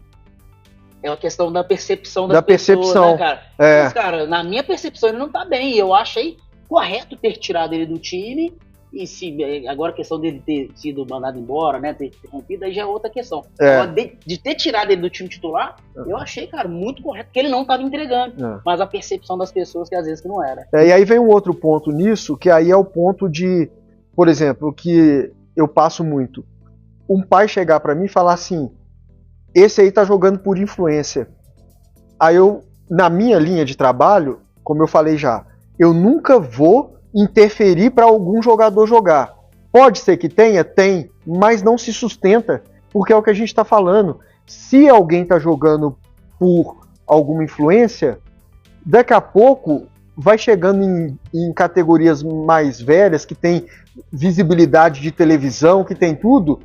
É uma questão da percepção das pessoas, né, cara? Mas, cara, na minha percepção ele não tá bem. Eu achei correto ter tirado ele do time. E se agora a questão dele ter sido mandado embora, né, ter rompido, aí já é outra questão. Agora, de ter tirado ele do time titular, eu achei, cara, muito correto, porque ele não estava entregando. Mas a percepção das pessoas que às vezes que não era. E aí vem um outro ponto nisso, que aí é o ponto de, por exemplo, que eu passo muito. Um pai chegar para mim e falar assim, esse aí tá jogando por influência. Aí eu, na minha linha de trabalho, como eu falei já, eu nunca vou interferir para algum jogador jogar. Pode ser que tenha, tem, mas não se sustenta, porque é o que a gente está falando. Se alguém está jogando por alguma influência, daqui a pouco vai chegando em categorias mais velhas, que tem visibilidade de televisão, que tem tudo,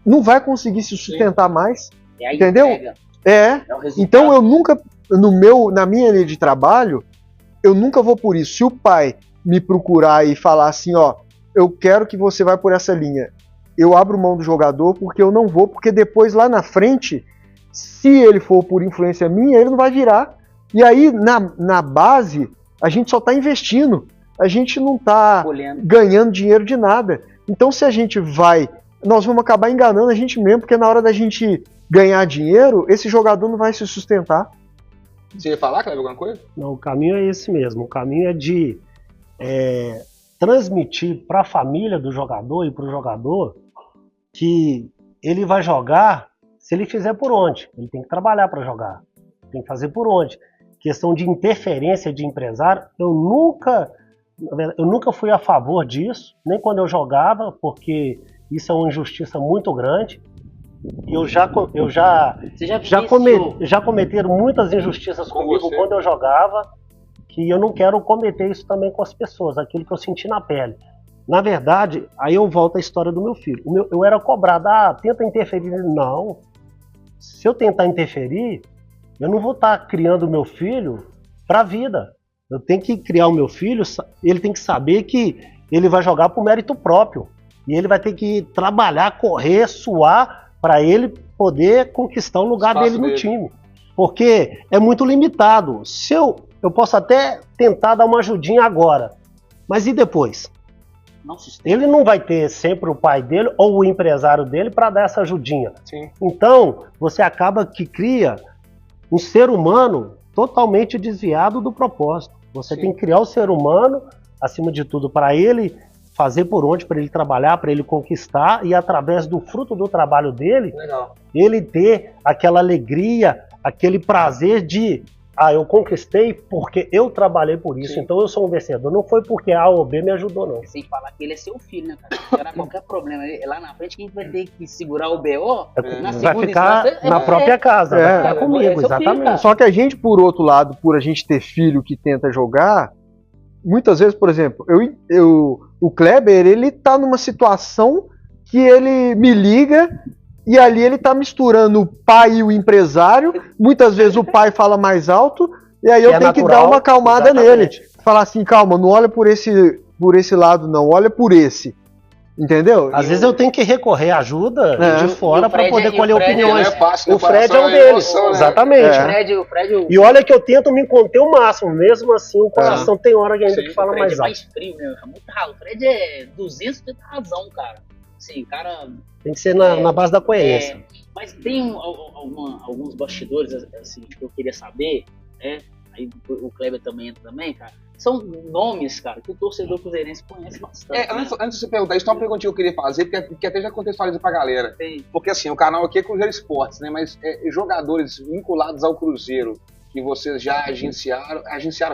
não vai conseguir se sustentar mais, entendeu? Então eu nunca, na minha linha de trabalho, eu nunca vou por isso. Se o pai me procurar e falar assim, ó, eu quero que você vá por essa linha, eu abro mão do jogador porque eu não vou, porque depois lá na frente, se ele for por influência minha, ele não vai virar. E aí na base, a gente só está investindo, a gente não está ganhando dinheiro de nada. Então se a gente vai, nós vamos acabar enganando a gente mesmo, porque na hora da gente ganhar dinheiro, esse jogador não vai se sustentar. Você ia falar, Cleber, alguma coisa? Não, o caminho é esse mesmo, o caminho é de transmitir para a família do jogador e para o jogador que ele vai jogar se ele fizer por onde. Ele tem que trabalhar para jogar, tem que fazer por onde. Questão de interferência de empresário, eu nunca fui a favor disso, nem quando eu jogava, porque isso é uma injustiça muito grande. Já cometeram muitas injustiças comigo quando eu jogava, que eu não quero cometer isso também com as pessoas, aquilo que eu senti na pele. Na verdade, aí eu volto à história do meu filho. Eu era cobrado, tenta interferir. Não, se eu tentar interferir, eu não vou estar criando o meu filho para a vida. Eu tenho que criar o meu filho, ele tem que saber que ele vai jogar por mérito próprio. E ele vai ter que trabalhar, correr, suar, para ele poder conquistar o lugar dele no time. Porque é muito limitado. Se eu posso até tentar dar uma ajudinha agora, mas e depois? Ele não vai ter sempre o pai dele ou o empresário dele para dar essa ajudinha. Sim. Então, você acaba que cria um ser humano totalmente desviado do propósito. Você tem que criar o ser humano, acima de tudo, para ele fazer por onde, para ele trabalhar, para ele conquistar, e através do fruto do trabalho dele, ele ter aquela alegria, aquele prazer de, eu conquistei porque eu trabalhei por isso, então eu sou um vencedor. Não foi porque A ou B me ajudou, não. Sem falar que ele é seu filho, né, cara? Se gerar qualquer problema lá na frente, quem vai ter que segurar o BO, vai ficar na própria casa, vai ficar comigo, exatamente. Filho, só que a gente, por outro lado, por a gente ter filho que tenta jogar, muitas vezes, por exemplo, o Kleber, ele tá numa situação que ele me liga e ali ele tá misturando o pai e o empresário. Muitas vezes o pai fala mais alto e aí eu tenho que dar uma acalmada nele. Falar assim, calma, não olha por esse lado não, olha por esse. Entendeu? Às vezes eu tenho que recorrer à ajuda de fora para poder colher opiniões. O Fred é um deles, exatamente. O Fred, E olha que eu tento me conter o máximo, mesmo assim o coração tem hora ainda que fala mais alto. mais frio, né? É muito ralo. O Fred é 200% razão, cara. Assim, cara... Tem que ser na base da coerência. Mas tem alguns bastidores assim, que eu queria saber, aí o Kleber também entra também, cara, são nomes, cara, que o torcedor cruzeirense conhece bastante. Antes de você perguntar, isso é uma pergunta que eu queria fazer, que até já contextualiza pra galera. Sim. Porque assim, o canal aqui é Cruzeiro Esportes, né? Mas jogadores vinculados ao Cruzeiro que vocês já agenciaram,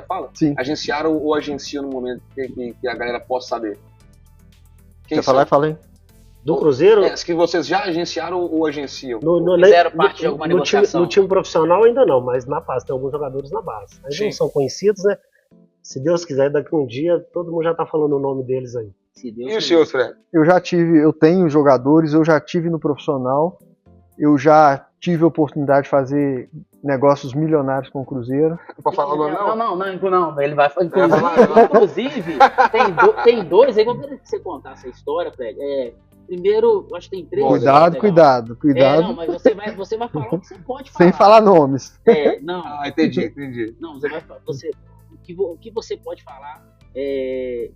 fala? Sim. Agenciaram ou agenciam no momento que a galera possa saber? Quem Quer falar? Fala aí. Do Cruzeiro? Que vocês já agenciaram ou agenciam? Fizeram parte de alguma negociação? No time profissional ainda não, mas na base, tem alguns jogadores na base. Ainda não são conhecidos, né? Se Deus quiser, daqui um dia, todo mundo já tá falando o nome deles aí. E os seus, Fred? Eu tenho jogadores, eu já tive no profissional, eu já tive a oportunidade de fazer negócios milionários com o Cruzeiro. Não pode falar o nome, não? Não, ele vai falar. Inclusive, tem dois aí, eu queria que você contasse essa história, Fred. Primeiro, eu acho que tem 3. Cuidado. Não, mas você vai falar o que você pode falar. Sem falar nomes. Não. Entendi. Não, você vai falar. O que você pode falar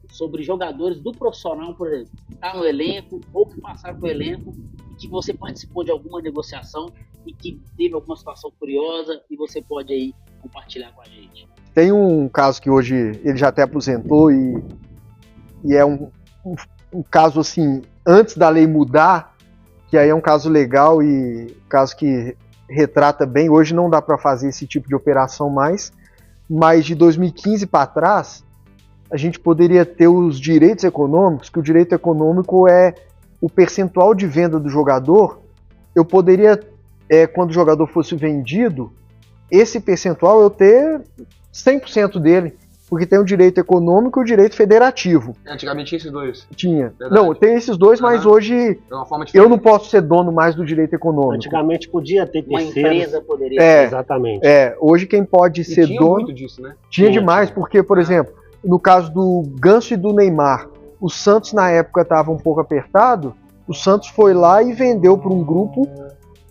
sobre jogadores do profissional, por exemplo, que tá no elenco ou que passaram pro elenco, e que você participou de alguma negociação e que teve alguma situação curiosa e você pode aí compartilhar com a gente. Tem um caso que hoje ele já até aposentou e é um caso assim, antes da lei mudar, que aí é um caso legal e um caso que retrata bem. Hoje não dá para fazer esse tipo de operação mais, mas de 2015 para trás a gente poderia ter os direitos econômicos, que o direito econômico é o percentual de venda do jogador. Eu poderia, quando o jogador fosse vendido, esse percentual eu ter 100% dele, porque tem o direito econômico e o direito federativo. Antigamente tinha esses dois. Tinha. Verdade. Não, tem esses dois, mas hoje É uma forma eu não posso ser dono mais do direito econômico. Antigamente podia ter Uma terceiros. empresa poderia. Exatamente. Hoje quem pode ser tinha dono... muito disso, né? Tinha demais, porque, por exemplo, no caso do Ganso e do Neymar, o Santos na época estava um pouco apertado, o Santos foi lá e vendeu para um grupo,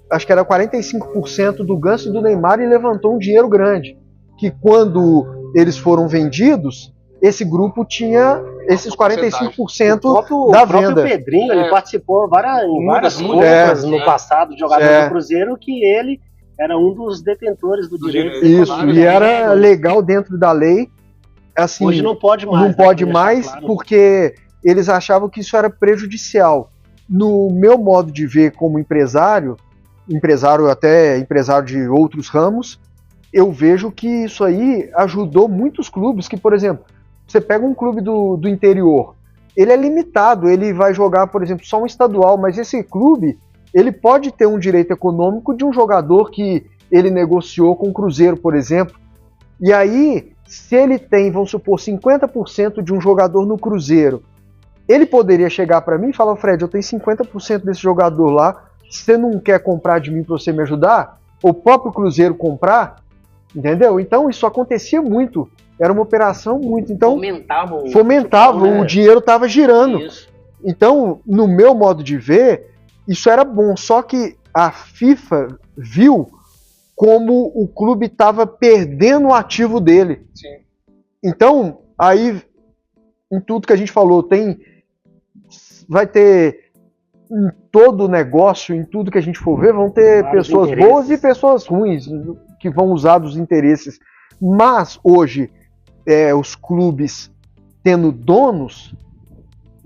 acho que era 45% do Ganso e do Neymar, e levantou um dinheiro grande, que quando eles foram vendidos, esse grupo tinha esses 45% da O próprio venda. Pedrinho, ele participou em várias Muitas, compras no passado de jogador do Cruzeiro, que ele era um dos detentores do direito. Isso, e era legal dentro da lei. Assim, hoje não pode mais. Não pode mais, claro. porque eles achavam que isso era prejudicial. No meu modo de ver como empresário até empresário de outros ramos, eu vejo que isso aí ajudou muitos clubes que, por exemplo, você pega um clube do interior, ele é limitado, ele vai jogar, por exemplo, só um estadual, mas esse clube, ele pode ter um direito econômico de um jogador que ele negociou com o Cruzeiro, por exemplo, e aí, se ele tem, vamos supor, 50% de um jogador no Cruzeiro, ele poderia chegar para mim e falar: Fred, eu tenho 50% desse jogador lá, você não quer comprar de mim para você me ajudar? O próprio Cruzeiro comprar, entendeu? Então isso acontecia muito, era uma operação muito, então fomentava, né? O dinheiro estava girando. Isso. Então, no meu modo de ver, isso era bom, só que a FIFA viu como o clube estava perdendo o ativo dele. Sim. Então, aí, em tudo que a gente falou, vai ter, em todo negócio, em tudo que a gente for ver, vão ter vários pessoas interesses. boas e pessoas ruins, que vão usar dos interesses. Mas, hoje, os clubes tendo donos,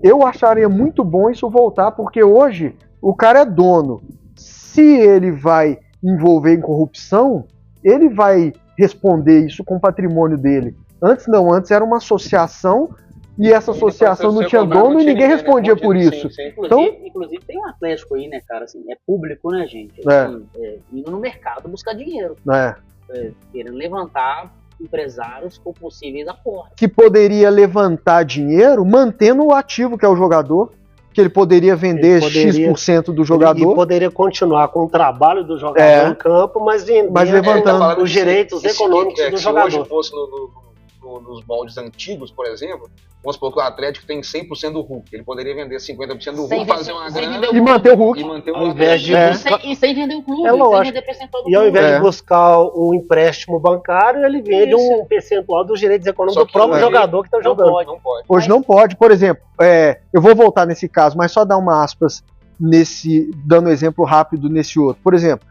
eu acharia muito bom isso voltar, porque hoje o cara é dono. Se ele vai envolver em corrupção, ele vai responder isso com o patrimônio dele. Antes era uma associação e essa associação não tinha dono e ninguém respondia por isso. Inclusive tem um Atlético aí, né, cara, assim, é público, né, gente? Assim, indo no mercado buscar dinheiro. Querendo levantar empresários com possíveis aportes. Que poderia levantar dinheiro mantendo o ativo que é o jogador, que ele poderia vender X% do jogador. E poderia continuar com o trabalho do jogador no campo, mas levantando os direitos econômicos do jogador. Se hoje fosse nos moldes antigos, por exemplo, vamos supor que o Atlético tem 100% do Hulk. Ele poderia vender 50% do Hulk, fazer uma grana e manter o Hulk. Ao invés de E sem vender o clube, lógico. sem vender percentual do E ao clube. invés de buscar um empréstimo bancário, ele vende um percentual dos direitos econômicos do próprio jogador que está jogando. Não pode. Hoje não pode. Por exemplo, eu vou voltar nesse caso, mas só dar uma aspas dando exemplo rápido nesse outro. Por exemplo,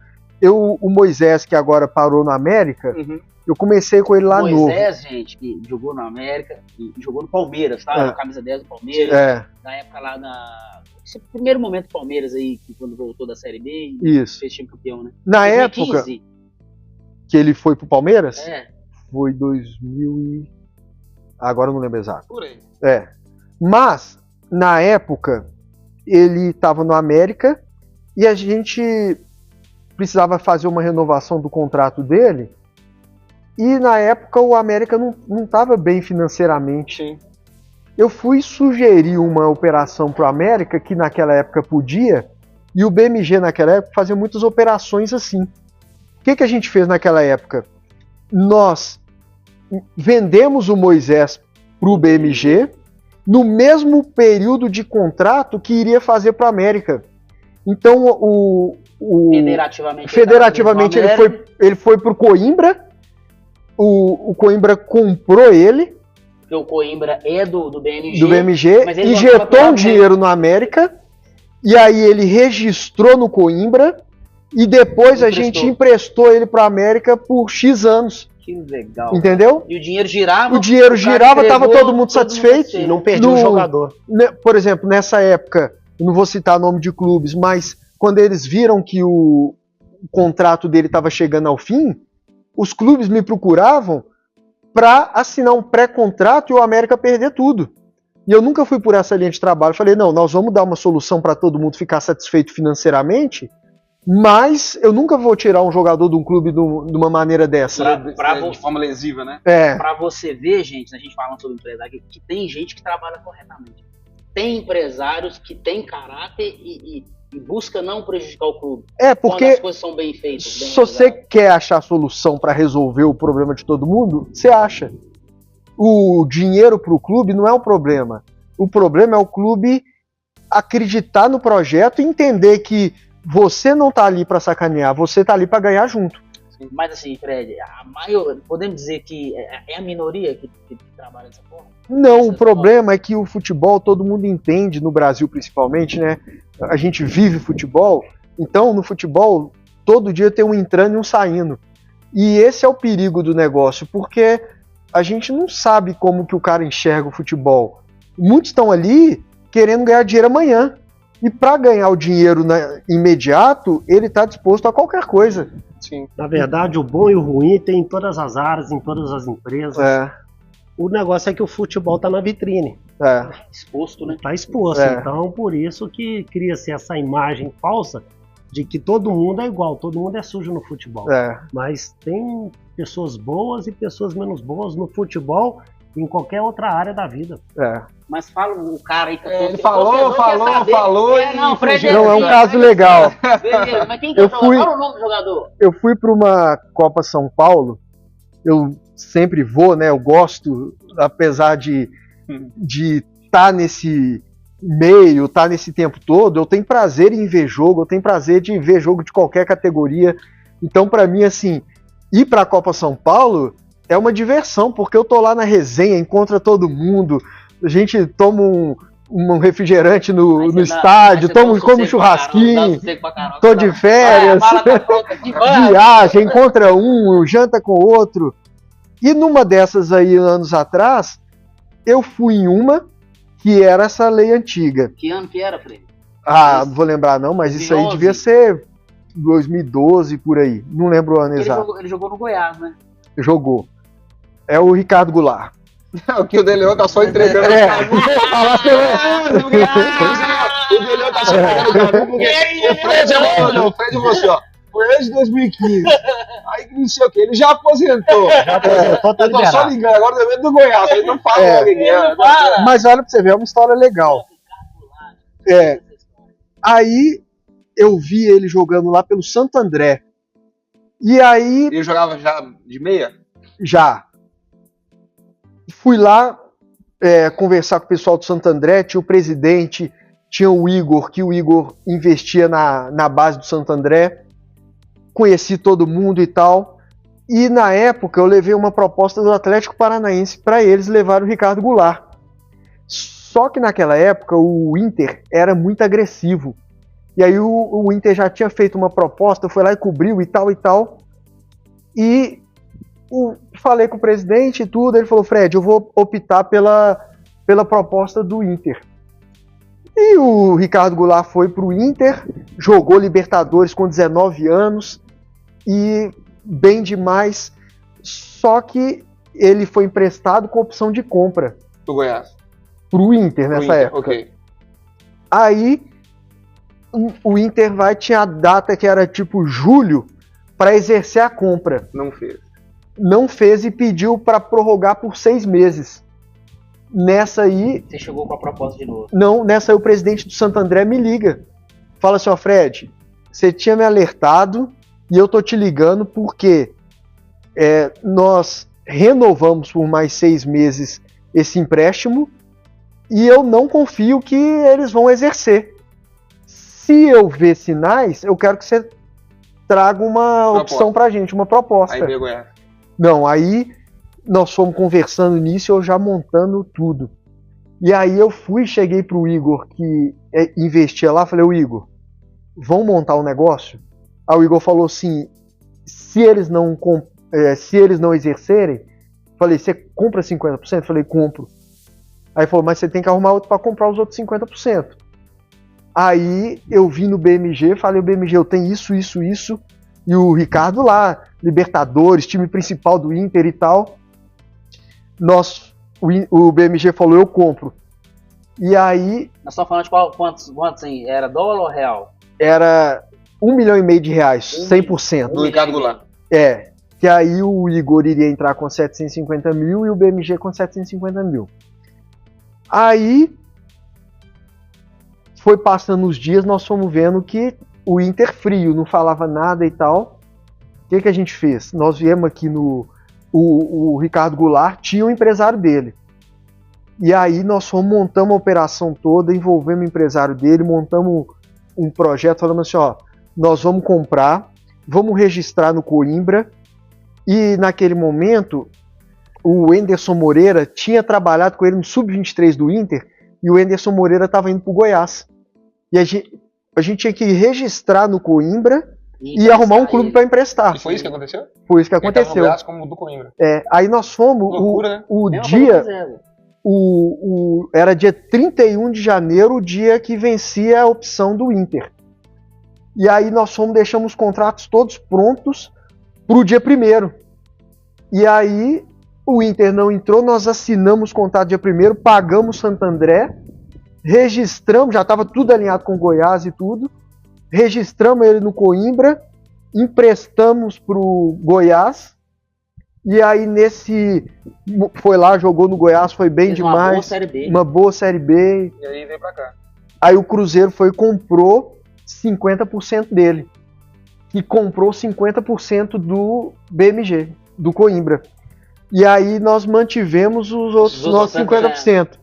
o Moisés, que agora parou no América, Uhum. eu comecei com ele lá novo. Moisés, gente, que jogou no América e jogou no Palmeiras, tá? É. Camisa 10 do Palmeiras. É, Na época lá esse primeiro momento do Palmeiras aí, que quando voltou da Série B e isso. fez time campeão, né? Na 2015. época que ele foi pro Palmeiras, É, foi 2000 e... Agora eu não lembro exato. Por aí. É. Mas, na época, ele estava no América e a gente precisava fazer uma renovação do contrato dele. E na época o América não estava bem financeiramente. Sim. Eu fui sugerir uma operação para o América, que naquela época podia, e o BMG naquela época fazia muitas operações assim. O que a gente fez naquela época? Nós vendemos o Moisés para o BMG no mesmo período de contrato que iria fazer para o América. Então, federativamente ele foi para o Coimbra, o Coimbra comprou ele, porque o Coimbra é do BMG. do BMG, mas ele injetou jogava um dinheiro no América, e aí ele registrou no Coimbra, e depois a gente emprestou ele para o América por X anos. Que legal. Entendeu? E o dinheiro girava. O dinheiro girava, estava todo mundo satisfeito. E não perdia o jogador. Por exemplo, nessa época, eu não vou citar nome de clubes, mas quando eles viram que o contrato dele estava chegando ao fim, os clubes me procuravam para assinar um pré-contrato e o América perder tudo. E eu nunca fui por essa linha de trabalho. Eu falei, não, nós vamos dar uma solução para todo mundo ficar satisfeito financeiramente, mas eu nunca vou tirar um jogador de um clube de uma maneira dessa. De forma lesiva, né? É. Pra você ver, gente, a gente falando sobre empresário, que tem gente que trabalha corretamente. Tem empresários que têm caráter e busca não prejudicar o clube. É, Quando porque as coisas são bem feitas. Bem se você quer achar solução para resolver o problema de todo mundo, você acha. O dinheiro para o clube não é o problema. O problema é o clube acreditar no projeto e entender que você não tá ali para sacanear, você tá ali para ganhar junto. Mas assim, Fred, podemos dizer que é a minoria que trabalha dessa forma? Não, o problema é que o futebol, todo mundo entende, no Brasil principalmente, né? A gente vive futebol, então no futebol todo dia tem um entrando e um saindo. E esse é o perigo do negócio, porque a gente não sabe como que o cara enxerga o futebol. Muitos estão ali querendo ganhar dinheiro amanhã. E para ganhar o dinheiro imediato, ele está disposto a qualquer coisa. Sim. Na verdade, o bom e o ruim tem em todas as áreas, em todas as empresas. É. O negócio é que o futebol está na vitrine. É. Exposto, né? Está exposto. É. Então, por isso que cria-se essa imagem falsa de que todo mundo é igual, todo mundo é sujo no futebol. É. Mas tem pessoas boas e pessoas menos boas no futebol e em qualquer outra área da vida. É. Mas fala o cara aí que Ele falou. Não, Fred, Não, é um caso legal. Beleza, mas quem que é o jogador? Qual é o nome do jogador? Eu fui para uma Copa São Paulo, eu sempre vou, né? Eu gosto, apesar de estar nesse meio, estar nesse tempo todo, eu tenho prazer em ver jogo, eu tenho prazer de ver jogo de qualquer categoria. Então, para mim, assim, ir para a Copa São Paulo é uma diversão, porque eu tô lá na resenha, encontra todo mundo, a gente toma um refrigerante no estádio, come um churrasquinho, tô de férias, viaja, encontra um, janta com o outro. E numa dessas aí, anos atrás, eu fui em uma que era essa lei antiga. Que ano que era, Fred? Ah, não vou lembrar não, mas isso aí devia ser 2012, por aí. Não lembro o ano exato. Ele jogou no Goiás, né? Jogou. É o Ricardo Goulart. O que o Deleon tá só entregando. É. O Deleon tá só entregando. O Fred é você, ó. Foi antes de 2015. Aí não sei o que, ele já aposentou. Tá Eu tô liberado. só ligando agora também do Goiás. Ele não fala Mas olha pra você ver, é uma história legal. É. Aí eu vi ele jogando lá pelo Santo André. E aí. Ele jogava já de meia? Já. Fui lá conversar com o pessoal do Santo André, tinha o presidente, tinha o Igor, que o Igor investia na base do Santo André. Conheci todo mundo e tal. E na época eu levei uma proposta do Atlético Paranaense para eles levar o Ricardo Goulart. Só que naquela época o Inter era muito agressivo. E aí o Inter já tinha feito uma proposta, foi lá e cobriu e tal e tal. E falei com o presidente e tudo, ele falou, Fred, eu vou optar pela proposta do Inter. E o Ricardo Goulart foi pro Inter, jogou Libertadores com 19 anos e bem demais, só que ele foi emprestado com opção de compra. Do Goiás. Pro Inter nessa época. Ok. Aí o Inter tinha a data que era tipo julho para exercer a compra. Não fez. Não fez e pediu para prorrogar por 6 meses. Nessa aí... Você chegou com a proposta de novo. Não, nessa aí o presidente do Santo André me liga. Fala assim, ó, Fred, você tinha me alertado e eu tô te ligando porque nós renovamos por mais 6 meses esse empréstimo e eu não confio que eles vão exercer. Se eu ver sinais, eu quero que você traga uma opção pra gente, uma proposta. Aí veio Goiás. Não, aí nós fomos conversando nisso e eu já montando tudo. E aí eu cheguei pro Igor que investia lá, falei, ô Igor, vão montar um negócio? Aí o Igor falou assim, se eles não exercerem, falei, você compra 50%? Falei, compro. Aí falou, mas você tem que arrumar outro para comprar os outros 50%. Aí eu vim no BMG, falei, o BMG, eu tenho isso, e o Ricardo lá, Libertadores, time principal do Inter e tal. O BMG falou, eu compro. E aí... Nós estamos falando de quantos assim, era dólar ou real? Era R$1,5 milhão, 100%. Do Ricardo Goulart. Que aí o Igor iria entrar com 750 mil e o BMG com 750 mil. Aí, foi passando os dias, nós fomos vendo que o Inter frio, não falava nada e tal. O que a gente fez? Nós viemos aqui o Ricardo Goulart, tinha o empresário dele. E aí nós montamos a operação toda, envolvemos o empresário dele, montamos um projeto, falando assim, ó, nós vamos comprar, vamos registrar no Coimbra, e naquele momento o Enderson Moreira tinha trabalhado com ele no Sub-23 do Inter, e o Enderson Moreira estava indo para o Goiás. E a gente tinha que registrar no Coimbra e arrumar um clube para emprestar. E foi isso que aconteceu? Foi isso que aconteceu. Ele tava no Goiás como do Coimbra. Aí nós fomos, loucura, né? o dia... era dia 31 de janeiro, o dia que vencia a opção do Inter. E aí nós deixamos os contratos todos prontos para o dia 1º. E aí o Inter não entrou, nós assinamos o contrato dia 1º, pagamos Santo André, registramos, já estava tudo alinhado com o Goiás e tudo, registramos ele no Coimbra, emprestamos para o Goiás. E aí foi lá, jogou no Goiás, foi bem demais. Uma boa Série B. E aí veio pra cá. Aí o Cruzeiro foi e comprou 50% dele. E comprou 50% do BMG, do Coimbra. E aí nós mantivemos os outros nossos 50%.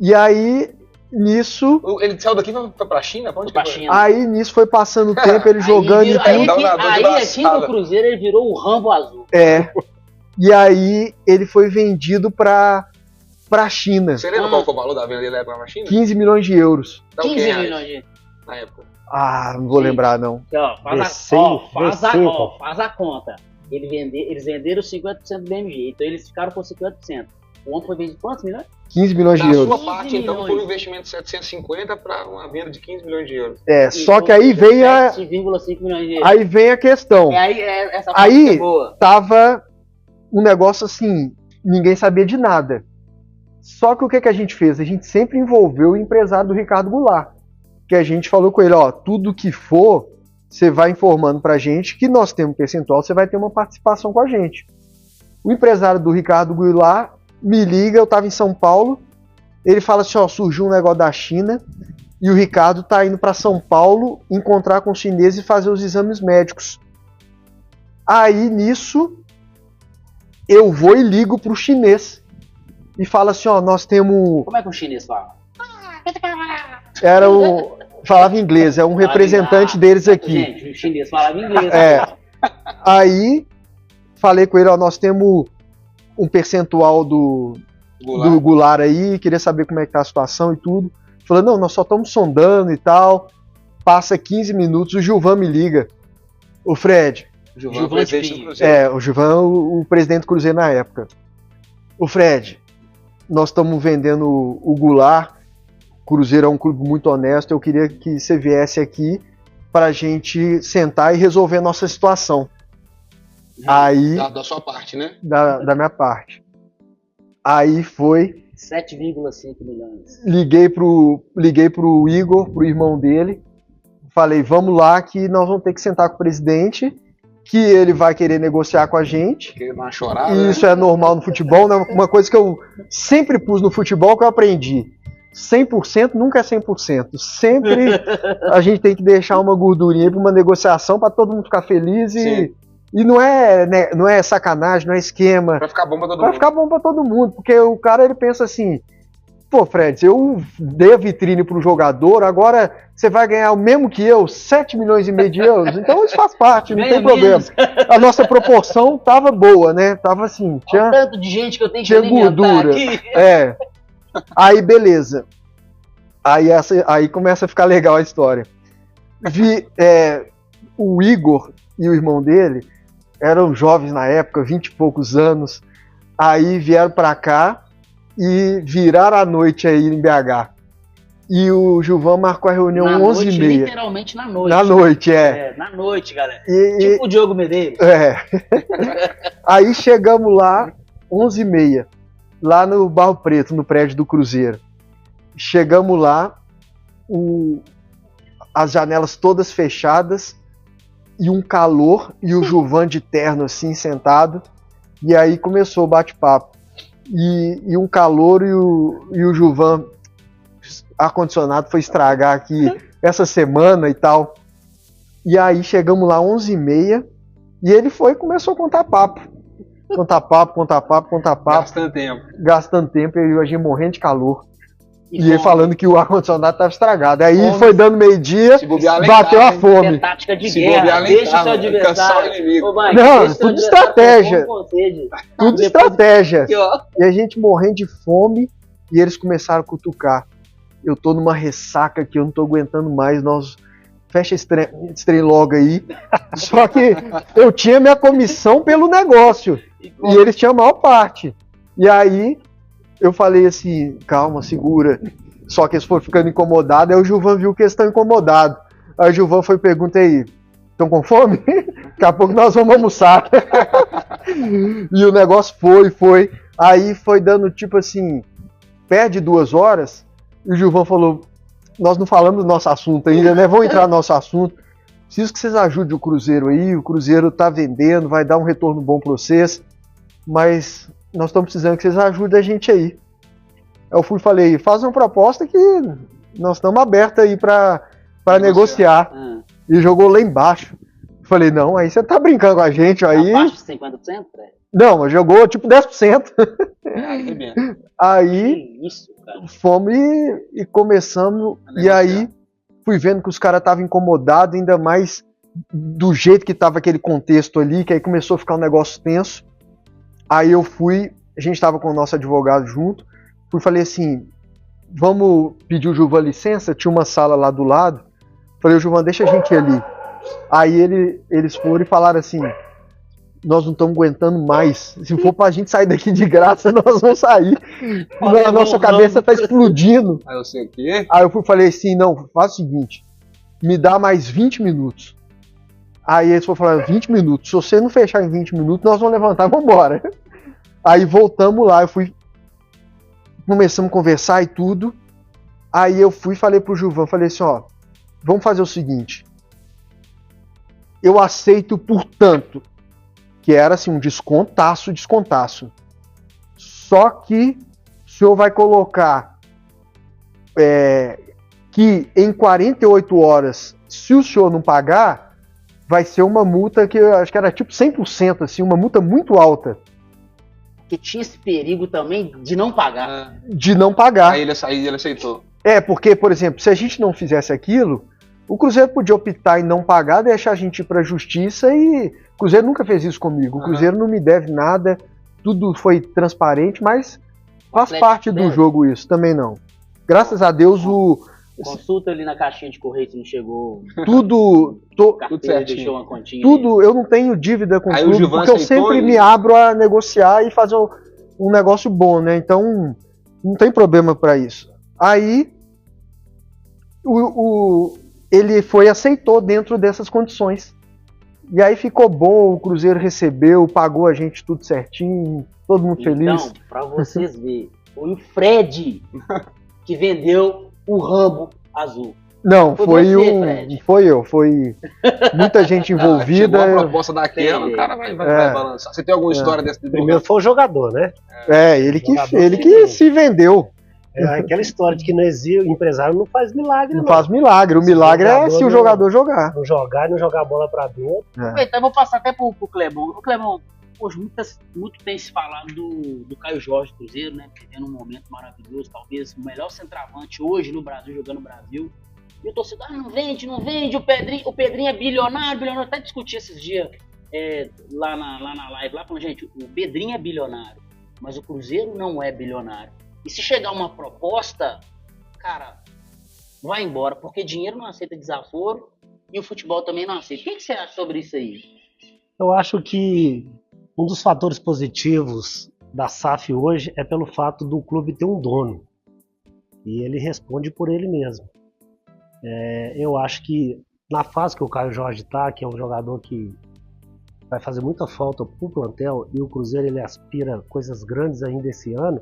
E aí, nisso... Ele saiu daqui e foi pra China? Pra onde pra foi? China. Aí nisso foi passando o tempo, ele jogando e tudo. Aí aqui no Cruzeiro ele virou o Rambo Azul. E aí ele foi vendido pra China. Você lembra qual foi o valor da venda dele pra China? 15 milhões de euros. 15 milhões de... Na época. Não vou lembrar, não. Faz a conta. Eles venderam 50% do BMG, então eles ficaram com 50%. O homem foi vendido quantos milhões? 15 milhões de euros. Da sua parte, então, foi um investimento de 750 para uma venda de 15 milhões de euros. Só que aí vem 7,5 milhões de euros. Aí vem a questão. Essa parte é boa. Tava um negócio assim, ninguém sabia de nada. Só que o que a gente fez? A gente sempre envolveu o empresário do Ricardo Goulart. Que a gente falou com ele, ó, tudo que for, você vai informando pra gente que nós temos um percentual, você vai ter uma participação com a gente. O empresário do Ricardo Goulart me liga, eu tava em São Paulo, ele fala assim, ó, surgiu um negócio da China e o Ricardo tá indo para São Paulo encontrar com os chineses e fazer os exames médicos. Aí, nisso, eu vou e ligo pro chinês e falo assim, ó, nós temos... Como é que o chinês fala? Falava inglês, é um representante deles aqui. Gente, o chinês falava inglês. Aí, falei com ele, ó, nós temos um percentual do Goulart aí, queria saber como é que tá a situação e tudo. Falou, não, nós só estamos sondando e tal. passa 15 minutos, o Gilvan me liga. O Fred. Gilvan presidente do Cruzeiro. O Gilvan, o presidente do Cruzeiro na época. O Fred, nós estamos vendendo o Goulart. O Cruzeiro é um clube muito honesto. Eu queria que você viesse aqui para a gente sentar e resolver a nossa situação. Aí, Da sua parte, né? da minha parte. Aí foi. 7,5 milhões. Liguei pro Igor, pro irmão dele. Falei, vamos lá que nós vamos ter que sentar com o presidente, que ele vai querer negociar com a gente. Querer dar uma chorada. E isso é normal no futebol, né? Uma coisa que eu sempre pus no futebol que eu aprendi. 100% nunca é 100%. Sempre a gente tem que deixar uma gordurinha para uma negociação para todo mundo ficar feliz e não é sacanagem, não é esquema. Vai ficar bom pra todo mundo. Vai ficar bom pra todo mundo, porque o cara ele pensa assim, pô, Fred, eu dei a vitrine pro jogador, agora você vai ganhar o mesmo que eu, 7 milhões e meio de euros, então isso faz parte, não tem problema. A nossa proporção tava boa, né? Tava assim, Olha o tanto de gente que eu tenho que tinha alimentar gordura. aqui. Aí beleza. Aí começa a ficar legal a história. O Igor e o irmão dele eram jovens na época, 20 e poucos anos. Aí vieram pra cá e viraram a noite aí em BH. E o Gilvan marcou a reunião 11h30. Literalmente na noite. Na noite, Na noite, galera. E, Tipo o Diogo Medeiros. Aí chegamos lá, 11h30, lá no Barro Preto, no prédio do Cruzeiro. Chegamos lá, as janelas todas fechadas, e um calor, e o Gilvan de terno assim, sentado, e aí começou o bate-papo. E um calor, e o Gilvan, ar-condicionado foi estragar aqui essa semana e tal. E aí chegamos lá 11h30, e ele começou a contar papo. Contar papo. Gastando tempo, e a gente morrendo de calor. E ele falando que o ar-condicionado estava estragado. Aí foi dando meio-dia, bateu a fome. É tática de guerra, deixa o seu adversário. Não, tudo estratégia. Tudo estratégia. E a gente morrendo de fome, e eles começaram a cutucar. Eu tô numa ressaca aqui, eu não tô aguentando mais, fecha esse trem logo aí. Só que eu tinha minha comissão pelo negócio, e eles tinham a maior parte. E aí eu falei assim, calma, segura. Só que eles foram ficando incomodados, aí o Gilvan viu que eles estão incomodados. Aí o Gilvan foi e pergunta aí, estão com fome? Daqui a pouco nós vamos almoçar. E o negócio foi. Aí foi dando tipo assim, perto de 2 horas, e o Gilvan falou, nós não falamos do nosso assunto ainda, né? Vamos entrar no nosso assunto. Preciso que vocês ajudem o Cruzeiro aí, o Cruzeiro tá vendendo, vai dar um retorno bom para vocês, mas nós estamos precisando que vocês ajudem a gente aí. Eu fui e falei, faz uma proposta que nós estamos abertos aí para negociar. E jogou lá embaixo. Falei, não, aí você tá brincando com a gente aí. Abaixo de 50%, Fred? Não, mas jogou tipo 10%. Aí Que isso, cara. fomos e começamos. E aí fui vendo que os caras estavam incomodados, ainda mais do jeito que estava aquele contexto ali, que aí começou a ficar um negócio tenso. Aí eu fui, a gente estava com o nosso advogado junto, falei assim, vamos pedir o Gilvan licença, tinha uma sala lá do lado, falei, o Gilvan, deixa a gente ir ali. Aí eles foram e falaram assim, nós não estamos aguentando mais, se for pra gente sair daqui de graça, nós vamos sair, a nossa cabeça tá explodindo. Aí eu sei o quê? Aí eu falei assim, não, faz o seguinte, me dá mais 20 minutos. Aí eles foram falar, 20 minutos, se você não fechar em 20 minutos, nós vamos levantar e vamos embora. Aí voltamos lá, começamos a conversar e tudo. Aí eu fui e falei pro Gilvan, falei assim, ó, vamos fazer o seguinte, eu aceito por tanto, que era assim, um descontaço. Só que o senhor vai colocar que em 48 horas, se o senhor não pagar, vai ser uma multa que eu acho que era tipo 100%, assim, uma multa muito alta. Que tinha esse perigo também de não pagar. De não pagar. Aí ele aceitou. Porque, por exemplo, se a gente não fizesse aquilo, o Cruzeiro podia optar em não pagar, deixar a gente ir pra justiça e... O Cruzeiro nunca fez isso comigo. O Cruzeiro não me deve nada, tudo foi transparente, mas faz parte do jogo isso, também não. Graças a Deus Consulta ali na caixinha de correio se não chegou Tudo, carteira, certinho. deixou uma continha. tudo, eu não tenho dívida com o Aí o clube, Gilvan porque eu aceitou sempre e- me abro a negociar e fazer um negócio bom, né? Então, não tem problema para isso. Aí, ele aceitou dentro dessas condições. E aí ficou bom, o Cruzeiro recebeu, pagou a gente tudo certinho, todo mundo feliz. Então, pra vocês verem, foi o Fred que vendeu o Rambo azul. Não, Foi você, Fred. foi eu, foi muita gente envolvida. Chegou a proposta daquela, Sim. o cara vai balançar. Você tem alguma história dessa? Primeiro foi o jogador, né? Ele que, Jogador ele sim. que se vendeu. É aquela história de que não existe, o empresário não faz milagre, Não não. faz milagre. O milagre é jogador se o não- jogador jogar. Não jogar e não jogar a bola pra dentro. Então eu vou passar até pro Clebão. O Clebão, hoje muito tem se falado do Caio Jorge do Cruzeiro, né? Vivendo um momento maravilhoso, talvez o melhor centroavante hoje no Brasil, jogando no Brasil. E o torcedor, não vende, o Pedrinho é bilionário, até discuti esses dias lá na live, lá falando, gente, o Pedrinho é bilionário, mas o Cruzeiro não é bilionário. E se chegar uma proposta, cara, vai embora, porque dinheiro não aceita desaforo e o futebol também não aceita. O que você acha sobre isso aí? Eu acho que um dos fatores positivos da SAF hoje é pelo fato do clube ter um dono. E ele responde por ele mesmo. Eu acho que na fase que o Caio Jorge está, que é um jogador que vai fazer muita falta pro plantel, e o Cruzeiro ele aspira coisas grandes ainda esse ano,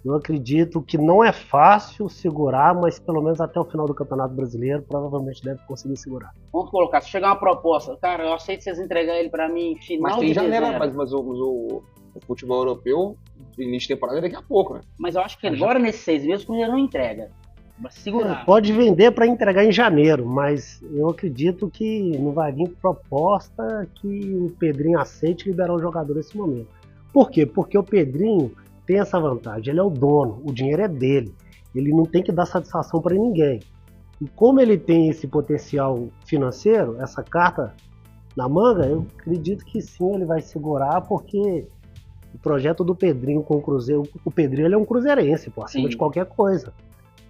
eu acredito que não é fácil segurar, mas pelo menos até o final do Campeonato Brasileiro provavelmente deve conseguir segurar. Vamos colocar, se chegar uma proposta, cara, eu aceito vocês entregarem ele pra mim final Mas tem de janeiro, dezembro. mas o futebol europeu, início de temporada é daqui a pouco, né? Mas eu acho que agora nesses 6 meses o Cruzeiro não entrega. Vai segurar. Pode vender para entregar em janeiro, mas eu acredito que não vai vir proposta que o Pedrinho aceite liberar o jogador nesse momento. Por quê? Porque o Pedrinho tem essa vantagem, ele é o dono, o dinheiro é dele, ele não tem que dar satisfação para ninguém. E como ele tem esse potencial financeiro, essa carta na manga, eu acredito que sim, ele vai segurar, porque o projeto do Pedrinho com o Cruzeiro, o Pedrinho ele é um cruzeirense, pô, acima Sim. de qualquer coisa.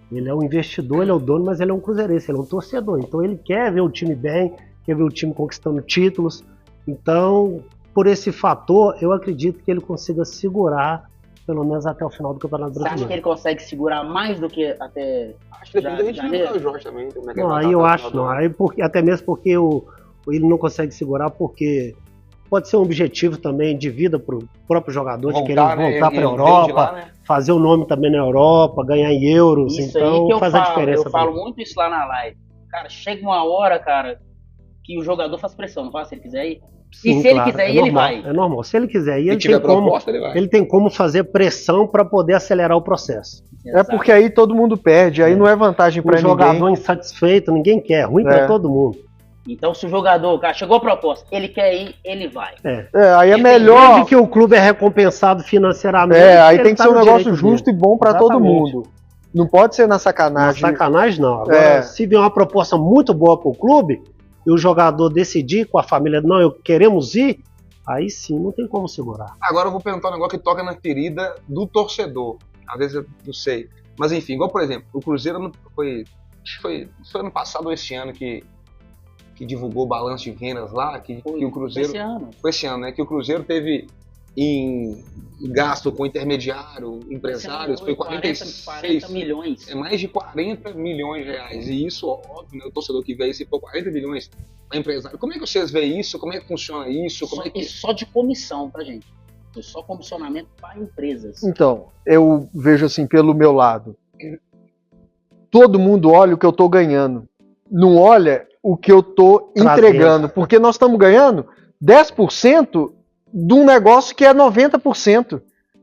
Ele é um investidor, ele é o dono, mas ele é um cruzeirense, ele é um torcedor. Então ele quer ver o time bem, quer ver o time conquistando títulos. Então, por esse fator, eu acredito que ele consiga segurar pelo menos até o final do Campeonato Você acha que Brasileiro. ele consegue segurar mais do que até Acho que depois a gente vê o janeiro? Caio Jorge também. Como é que Não, vai aí estar eu até o acho final não. do ano. Aí até mesmo porque ele não consegue segurar, porque pode ser um objetivo também de vida para o próprio jogador, de querer Voltar, né? voltar para a Ele vem de Europa, lá, né? fazer o nome também na Europa, ganhar em euros. Isso então aí que eu faz falo, a diferença. eu falo também. muito isso lá na live. Cara, chega uma hora, cara, que o jogador faz pressão, não faz? Se ele quiser ir. Sim, E se ele claro, quiser é ir, ele normal, vai. É normal. Se ele quiser ir, Se ele tiver tem, como, proposta, ele vai. ele tem como fazer pressão para poder acelerar o processo. É porque aí todo mundo perde, aí não é vantagem O pra jogador ninguém. insatisfeito, ninguém quer, ruim para todo mundo. Então, se o jogador, cara, chegou a proposta, ele quer ir, ele vai. Aí é Ele melhor. Desde que o clube é recompensado financeiramente. Aí ele tem que tá ser um no negócio direito justo dele. e bom pra todo Exatamente. mundo. Não pode ser na Na sacanagem. sacanagem não. Agora, É. se vier uma proposta muito boa pro clube e o jogador decidir com a família, não, eu queremos ir, aí sim, não tem como segurar. Agora eu vou perguntar um negócio que toca na ferida do torcedor. Às vezes eu não sei. Mas enfim, igual por exemplo, o Cruzeiro acho que foi ano passado ou esse ano que divulgou o balanço de vendas lá, que o Cruzeiro. Esse ano. Foi esse ano, né? Que o Cruzeiro teve em gasto com intermediário, empresários, foi 40 milhões. É mais de 40 milhões de reais. E isso, óbvio, né, o torcedor que vê isso, por 40 milhões para empresário. Como é que vocês veem isso? Como é que funciona isso? Como é que... Só de comissão, tá, gente? Só comissionamento para empresas. Então, eu vejo assim pelo meu lado. Todo mundo olha o que eu tô ganhando. Não olha o que eu tô entregando. Porque nós estamos ganhando 10% de um negócio que é 90%.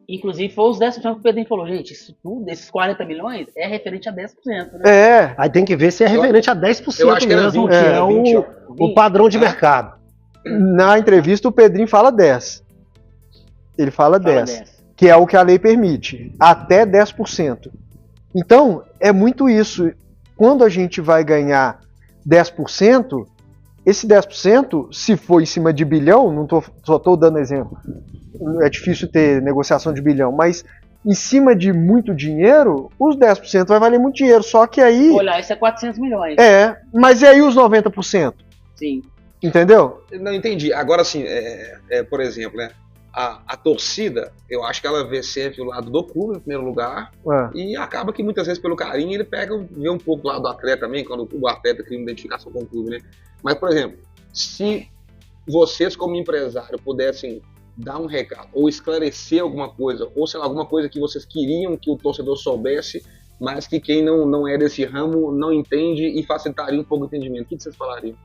Inclusive, foi os 10% que o Pedrinho falou, gente, isso tudo, esses 40 milhões é referente a 10%, né? É. Aí tem que ver se é referente a 10% eu acho que era mesmo, 20, que é 20, o padrão de mercado. Na entrevista o Pedrinho fala 10. Ele fala 10. Que é o que a lei permite. Até 10%. Então, é muito isso. Quando a gente vai ganhar 10%, esse 10%, se for em cima de bilhão, só estou dando exemplo, é difícil ter negociação de bilhão, mas em cima de muito dinheiro, os 10% vai valer muito dinheiro. Só que aí... Olha, isso é 400 milhões. Mas e aí os 90%? Sim. Entendeu? Não entendi. Agora, assim, por exemplo, né? A torcida, eu acho que ela vê sempre o lado do clube, em primeiro lugar, e acaba que muitas vezes, pelo carinho, ele vê um pouco o lado do atleta também, quando o atleta cria uma identificação com o clube, né? Mas, por exemplo, se vocês, como empresário, pudessem dar um recado, ou esclarecer alguma coisa, ou sei lá, alguma coisa que vocês queriam que o torcedor soubesse, mas que quem não é desse ramo não entende e facilitaria um pouco o entendimento, o que vocês falariam?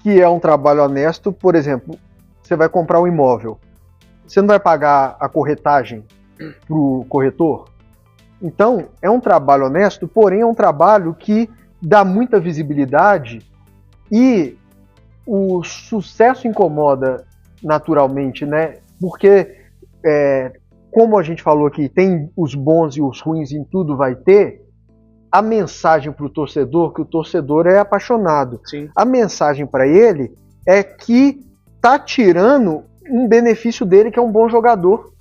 Que é um trabalho honesto. Por exemplo, você vai comprar um imóvel, você não vai pagar a corretagem para o corretor? Então, é um trabalho honesto, porém é um trabalho que dá muita visibilidade e o sucesso incomoda naturalmente, né? Porque, como a gente falou aqui, tem os bons e os ruins, em tudo vai ter, a mensagem para o torcedor, que o torcedor é apaixonado, Sim. A mensagem para ele é que tá tirando um benefício dele, que é um bom jogador.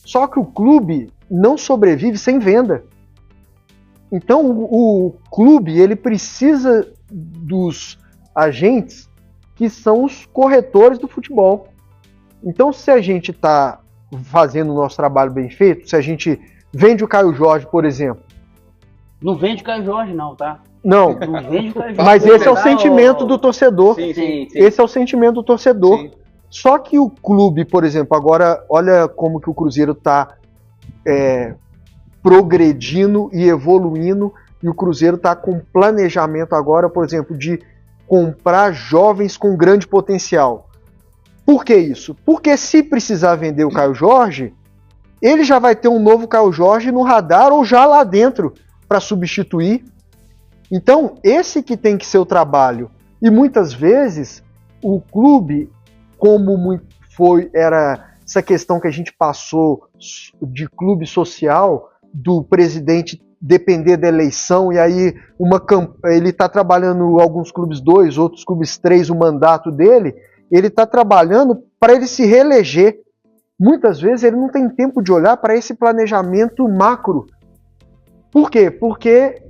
Só que o clube não sobrevive sem venda. Então o clube, ele precisa dos agentes que são os corretores do futebol. Então, se a gente está fazendo o nosso trabalho bem feito, se a gente vende o Caio Jorge, por exemplo. Não vende o Caio Jorge, não, tá? Não, Não vende o Caio Jorge. mas esse é o sentimento do torcedor. Sim. Esse é o sentimento do torcedor. Sim. Só que o clube, por exemplo, agora olha como que o Cruzeiro está progredindo e evoluindo, e o Cruzeiro está com planejamento agora, por exemplo, de comprar jovens com grande potencial. Por que isso? Porque se precisar vender o Caio Jorge, ele já vai ter um novo Caio Jorge no radar ou já lá dentro para substituir. Então, esse que tem que ser o trabalho. E muitas vezes o clube, como era essa questão que a gente passou de clube social, do presidente depender da eleição, e aí ele está trabalhando alguns clubes 2, outros clubes 3, o mandato dele, ele está trabalhando para ele se reeleger. Muitas vezes ele não tem tempo de olhar para esse planejamento macro. Por quê? Porque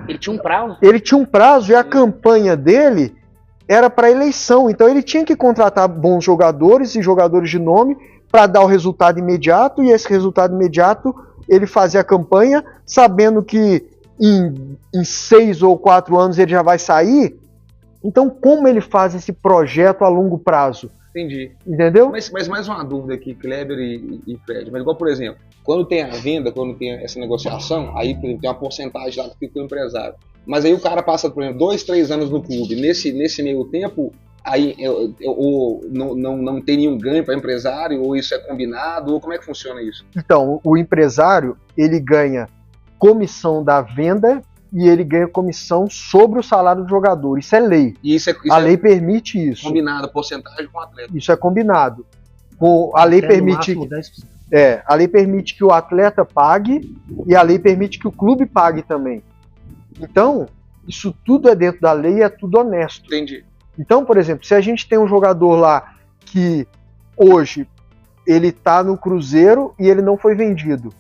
ele tinha um prazo. Ele tinha um prazo e a campanha dele era para eleição. Então ele tinha que contratar bons jogadores e jogadores de nome para dar o resultado imediato, e esse resultado imediato ele fazia a campanha sabendo que em 6 ou 4 anos ele já vai sair. Então, como ele faz esse projeto a longo prazo? Entendi. Entendeu? Mas mais uma dúvida aqui, Kleber e Fred. Mas igual, por exemplo, quando tem a venda, quando tem essa negociação, aí por exemplo, tem uma porcentagem lá que fica com o empresário. Mas aí o cara passa, por exemplo, 2, 3 anos no clube. Nesse meio tempo, aí não tem nenhum ganho para empresário, ou isso é combinado, ou como é que funciona isso? Então, o empresário, ele ganha comissão da venda e ele ganha comissão sobre o salário do jogador. Isso é lei. E a lei permite isso. Combinado, porcentagem com o atleta. Isso é combinado. A lei permite... a lei permite que o atleta pague e a lei permite que o clube pague também. Então, isso tudo é dentro da lei e é tudo honesto. Entendi. Então, por exemplo, se a gente tem um jogador lá que hoje ele está no Cruzeiro e ele não foi vendido,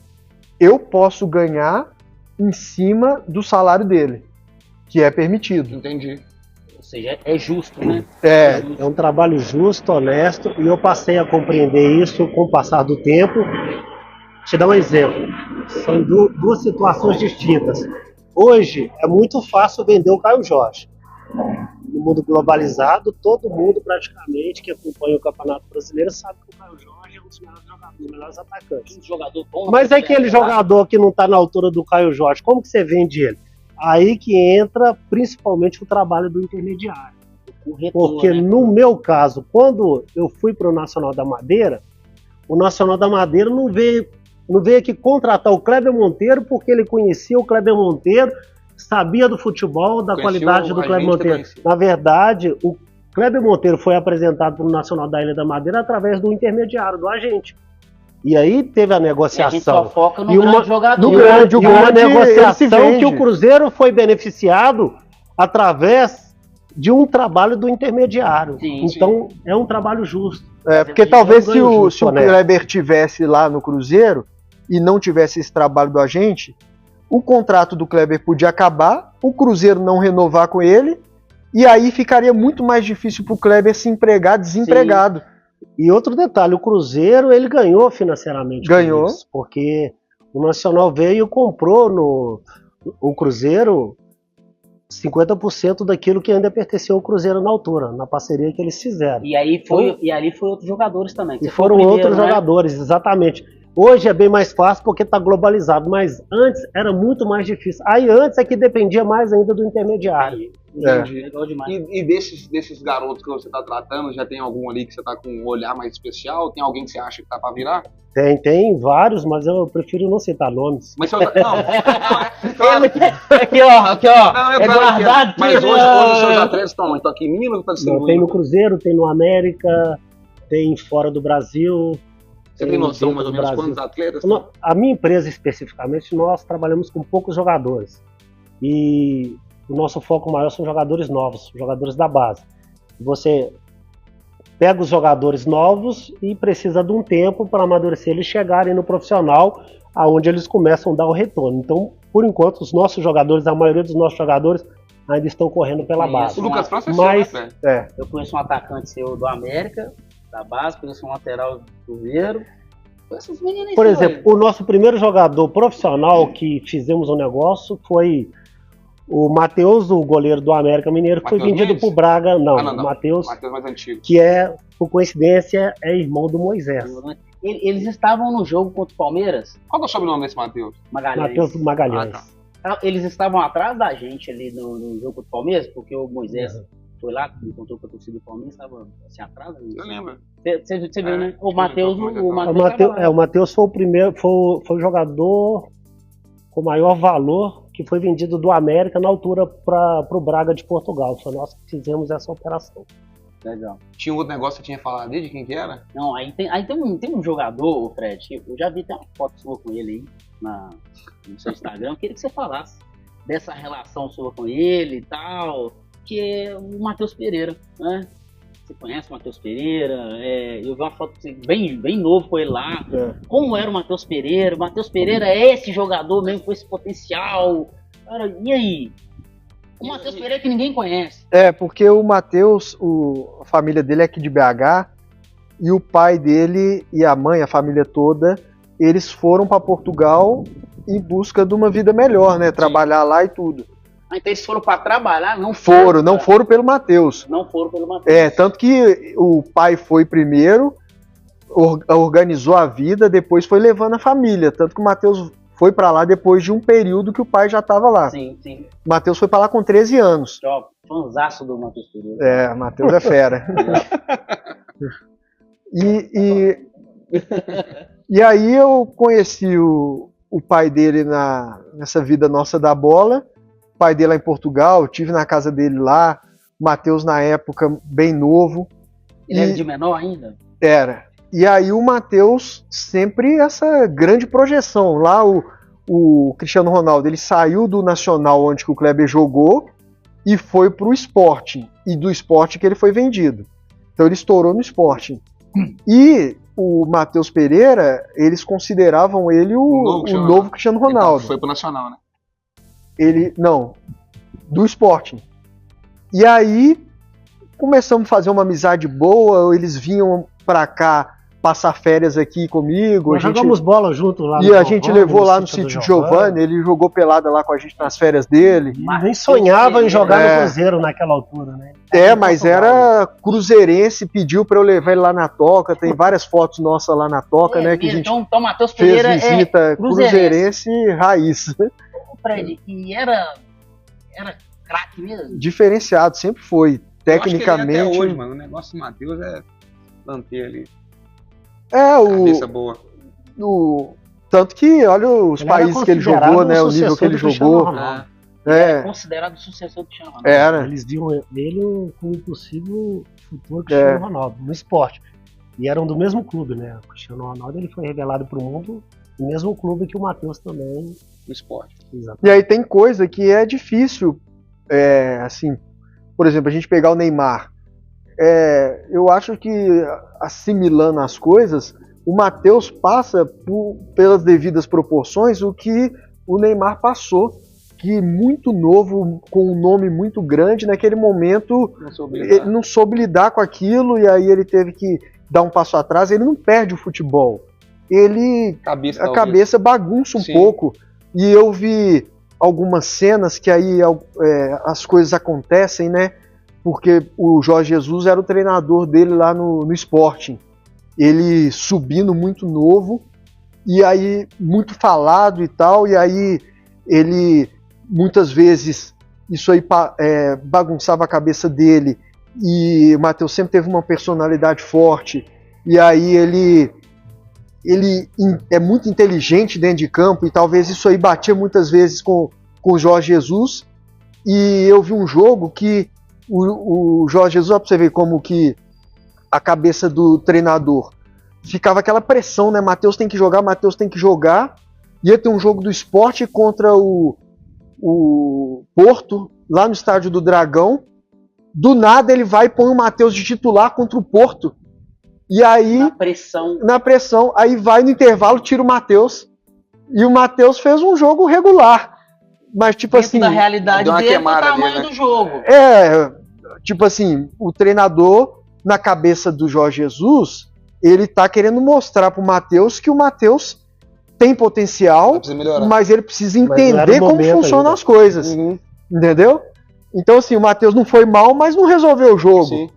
eu posso ganhar em cima do salário dele, que é permitido. Entendi. Ou seja, é justo, né? É um trabalho justo, honesto, e eu passei a compreender isso com o passar do tempo. Te dar um exemplo. São duas situações distintas. Hoje é muito fácil vender o Caio Jorge. No mundo globalizado, todo mundo praticamente que acompanha o Campeonato Brasileiro sabe que o Caio Jorge é um dos melhores jogadores, melhores atacantes. Um jogador bom. Mas é aquele jogador que não está na altura do Caio Jorge, como que você vende ele? Aí que entra principalmente o trabalho do intermediário. Porque no meu caso, quando eu fui para o Nacional da Madeira, o Nacional da Madeira não veio aqui contratar o Kleber Monteiro porque ele conhecia o Kleber Monteiro, sabia do futebol, da qualidade do Kleber Monteiro. Na verdade, o Kleber Monteiro foi apresentado para o Nacional da Ilha da Madeira através do intermediário, do agente. E aí teve a negociação. A gente só foca no grande jogador. E uma negociação que o Cruzeiro foi beneficiado através de um trabalho do intermediário. Sim, então, é um trabalho justo. Porque talvez se o Kleber tivesse lá no Cruzeiro, e não tivesse esse trabalho do agente, o contrato do Kleber podia acabar, o Cruzeiro não renovar com ele, e aí ficaria muito mais difícil para o Kleber se empregar desempregado. E outro detalhe, o Cruzeiro ele ganhou financeiramente. Ganhou. Isso, porque o Nacional veio e comprou o Cruzeiro 50% daquilo que ainda pertenceu ao Cruzeiro na altura, na parceria que eles fizeram. E ali foi outros jogadores também. E foram outros jogadores, exatamente. Hoje é bem mais fácil porque está globalizado, mas antes era muito mais difícil. Aí antes é que dependia mais ainda do intermediário. Legal demais. E desses garotos que você está tratando, já tem algum ali que você está com um olhar mais especial? Tem alguém que você acha que tá para virar? Tem vários, mas eu prefiro não citar nomes. Mas aqui ó. Não, é guardado. Mas hoje os seus atletas estão aqui em Minas ou estão distribuindo? Tem no Cruzeiro, tem no América, tem fora do Brasil. Você tem noção mais ou menos quantos atletas? A minha empresa especificamente, nós trabalhamos com poucos jogadores. E o nosso foco maior são jogadores novos, jogadores da base. Você pega os jogadores novos e precisa de um tempo para amadurecer eles chegarem no profissional, aonde eles começam a dar o retorno. Então, por enquanto, os nossos jogadores, a maioria dos nossos jogadores ainda estão correndo pela base. O Lucas França Eu conheço um atacante seu do América, da base, conheço um lateral do Cruzeiro. Esses meninos aí, por exemplo, o nosso primeiro jogador profissional que fizemos um negócio foi o Matheus, o goleiro do América Mineiro, que foi vendido pro Braga. Não, o Matheus mais antigo. Que é, por coincidência, é irmão do Moisés. Eles estavam no jogo contra o Palmeiras. Qual que é o sobrenome desse Matheus? Matheus Magalhães. Eles estavam atrás da gente ali no jogo contra o Palmeiras, porque o Moisés foi lá, encontrou com a torcida do Palmeiras, estava assim atrás. Eu lembro. Você viu, né? O Matheus. O Matheus foi o primeiro, foi o jogador com maior valor que foi vendido do América na altura para o Braga de Portugal. Foi nós que fizemos essa operação. Legal. Tinha um outro negócio que você tinha falado ali, de quem que era? Não, aí tem um jogador, Fred, que eu já vi até uma foto sua com ele aí no seu Instagram. Eu queria que você falasse dessa relação sua com ele e tal, que é o Matheus Pereira, né? Você conhece o Matheus Pereira? Eu vi uma foto bem novo com ele lá. Como era o Matheus Pereira? O Matheus Pereira é esse jogador mesmo com esse potencial? Cara, e aí? O Matheus Pereira que ninguém conhece. Porque o Matheus, a família dele é aqui de BH, e o pai dele e a mãe, a família toda, eles foram para Portugal em busca de uma vida melhor, né? Trabalhar lá e tudo. Então eles foram para trabalhar? Não foram pelo Matheus. Não foram pelo Matheus. Tanto que o pai foi primeiro, organizou a vida, depois foi levando a família. Tanto que o Matheus foi para lá depois de um período que o pai já estava lá. Sim. O Matheus foi para lá com 13 anos. Fãzaço do Matheus Pereira. O Matheus é fera. E aí eu conheci o pai dele nessa vida nossa da bola. O pai dele lá em Portugal, tive na casa dele lá, o Matheus na época bem novo. Ele era de menor ainda? Era. E aí o Matheus sempre essa grande projeção. Lá o Cristiano Ronaldo, ele saiu do Nacional onde que o Kleber jogou e foi pro Sporting. E do Sporting que ele foi vendido. Então ele estourou no Sporting. E o Matheus Pereira, eles consideravam ele o novo Cristiano Ronaldo. Então, foi pro Nacional, né? Do Sporting. E aí começamos a fazer uma amizade boa, eles vinham pra cá passar férias aqui comigo. Nós jogamos bola junto lá. E a gente levou lá no sítio do Giovanni, ele jogou pelada lá com a gente nas férias dele. Mas nem sonhava em jogar no Cruzeiro naquela altura, né? Mas era cruzeirense, pediu pra eu levar ele lá na Toca, tem várias fotos nossas lá na Toca, né? Que a gente então Matheus Pereira fez visita cruzeirense raiz. Fred, e era craque mesmo? Diferenciado, sempre foi. Tecnicamente. Até hoje, mano, o negócio do Matheus é manter ali. Cabeça boa. Tanto que, olha os países que ele jogou, né? O nível que ele jogou. É considerado o sucessor do Cristiano Ronaldo. Era. Eles viam ele como possível futuro Cristiano Ronaldo no esporte. E eram do mesmo clube, né? O Cristiano Ronaldo ele foi revelado para o mundo no mesmo clube que o Matheus também. No esporte. Exatamente. E aí tem coisa que é difícil, assim, por exemplo, a gente pegar o Neymar. Eu acho que, assimilando as coisas, o Matheus passa pelas devidas proporções o que o Neymar passou, que muito novo, com um nome muito grande, naquele momento ele não soube lidar com aquilo, e aí ele teve que dar um passo atrás. Ele não perde o futebol, a cabeça bagunça um pouco, e eu vi algumas cenas que aí as coisas acontecem, né? Porque o Jorge Jesus era o treinador dele lá no Sporting. Ele subindo muito novo, e aí muito falado e tal, e aí ele muitas vezes isso aí bagunçava a cabeça dele, e o Matheus sempre teve uma personalidade forte, e aí ele é muito inteligente dentro de campo, e talvez isso aí batia muitas vezes com o Jorge Jesus. E eu vi um jogo que o Jorge Jesus, pra você ver como que a cabeça do treinador ficava aquela pressão, né? Matheus tem que jogar. Ia ter um jogo do Sport contra o Porto, lá no Estádio do Dragão. Do nada ele vai e põe o Matheus de titular contra o Porto. E aí, na pressão, aí vai no intervalo, tira o Matheus. E o Matheus fez um jogo regular. Mas, tipo dentro assim, da realidade dele, do tamanho do jogo. Tipo assim, o treinador, na cabeça do Jorge Jesus, ele tá querendo mostrar pro Matheus que o Matheus tem potencial, mas ele precisa entender como funcionam as coisas. Entendeu? Então, assim, o Matheus não foi mal, mas não resolveu o jogo. Sim.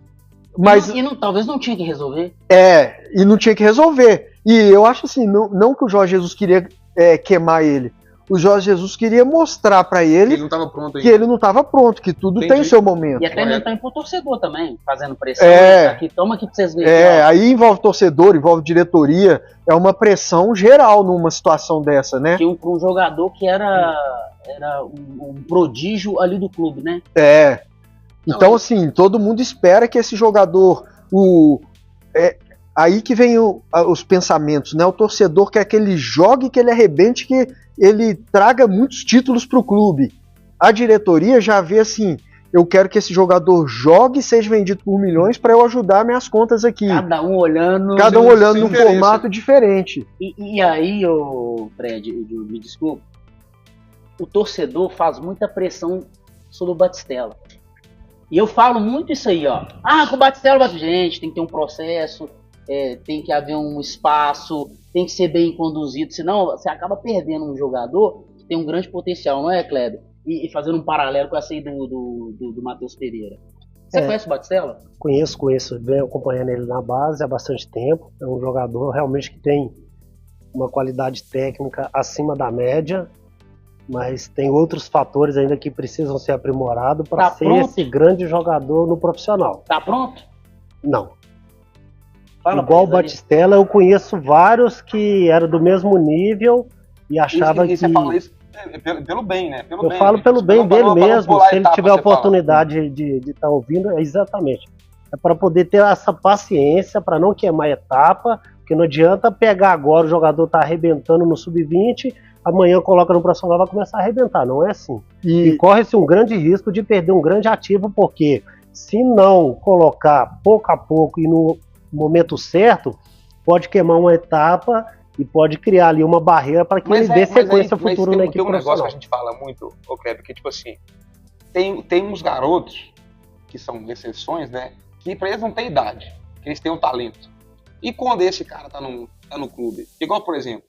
Mas, talvez não tinha que resolver. E não tinha que resolver. E eu acho assim, não que o Jorge Jesus queria queimar ele. O Jorge Jesus queria mostrar pra ele que ele não estava pronto, que tudo tem o seu momento. E até mentar pro torcedor também, fazendo pressão. Toma aqui pra vocês verem. Aí envolve torcedor, envolve diretoria. É uma pressão geral numa situação dessa, né? Para um jogador que era um prodígio ali do clube, né? Então, assim, todo mundo espera que esse jogador... Aí que vem os pensamentos, né? O torcedor quer que ele jogue, que ele arrebente, que ele traga muitos títulos para o clube. A diretoria já vê assim, eu quero que esse jogador jogue e seja vendido por milhões para eu ajudar minhas contas aqui. Cada um olhando num formato diferente. E aí, Fred, me desculpa, o torcedor faz muita pressão sobre o Batistella. E eu falo muito isso aí, ó. Com o Batistella, gente, tem que ter um processo, tem que haver um espaço, tem que ser bem conduzido, senão você acaba perdendo um jogador que tem um grande potencial, não é, Kleber? E fazendo um paralelo com essa aí do Matheus Pereira. Você conhece o Batistella? Conheço, venho acompanhando ele na base há bastante tempo. É um jogador realmente que tem uma qualidade técnica acima da média, mas tem outros fatores ainda que precisam ser aprimorados para ser esse grande jogador no profissional. Tá pronto? Não. Igual o Batistella, eu conheço vários que eram do mesmo nível e achavam que... Você fala isso pelo bem, né? Eu falo pelo bem dele mesmo, se ele tiver a oportunidade de estar ouvindo, exatamente. É para poder ter essa paciência, para não queimar a etapa, porque não adianta pegar agora, o jogador tá arrebentando no sub-20, amanhã coloca no profissional e vai começar a arrebentar, não é assim. E corre-se um grande risco de perder um grande ativo, porque se não colocar pouco a pouco e no momento certo, pode queimar uma etapa e pode criar ali uma barreira para que ele dê sequência futuro na equipe profissional. Tem um negócio que a gente fala muito, Kleber, que tipo assim, tem uns garotos que são exceções, né, que para eles não tem idade, que eles têm um talento. E quando esse cara tá no clube, igual, por exemplo,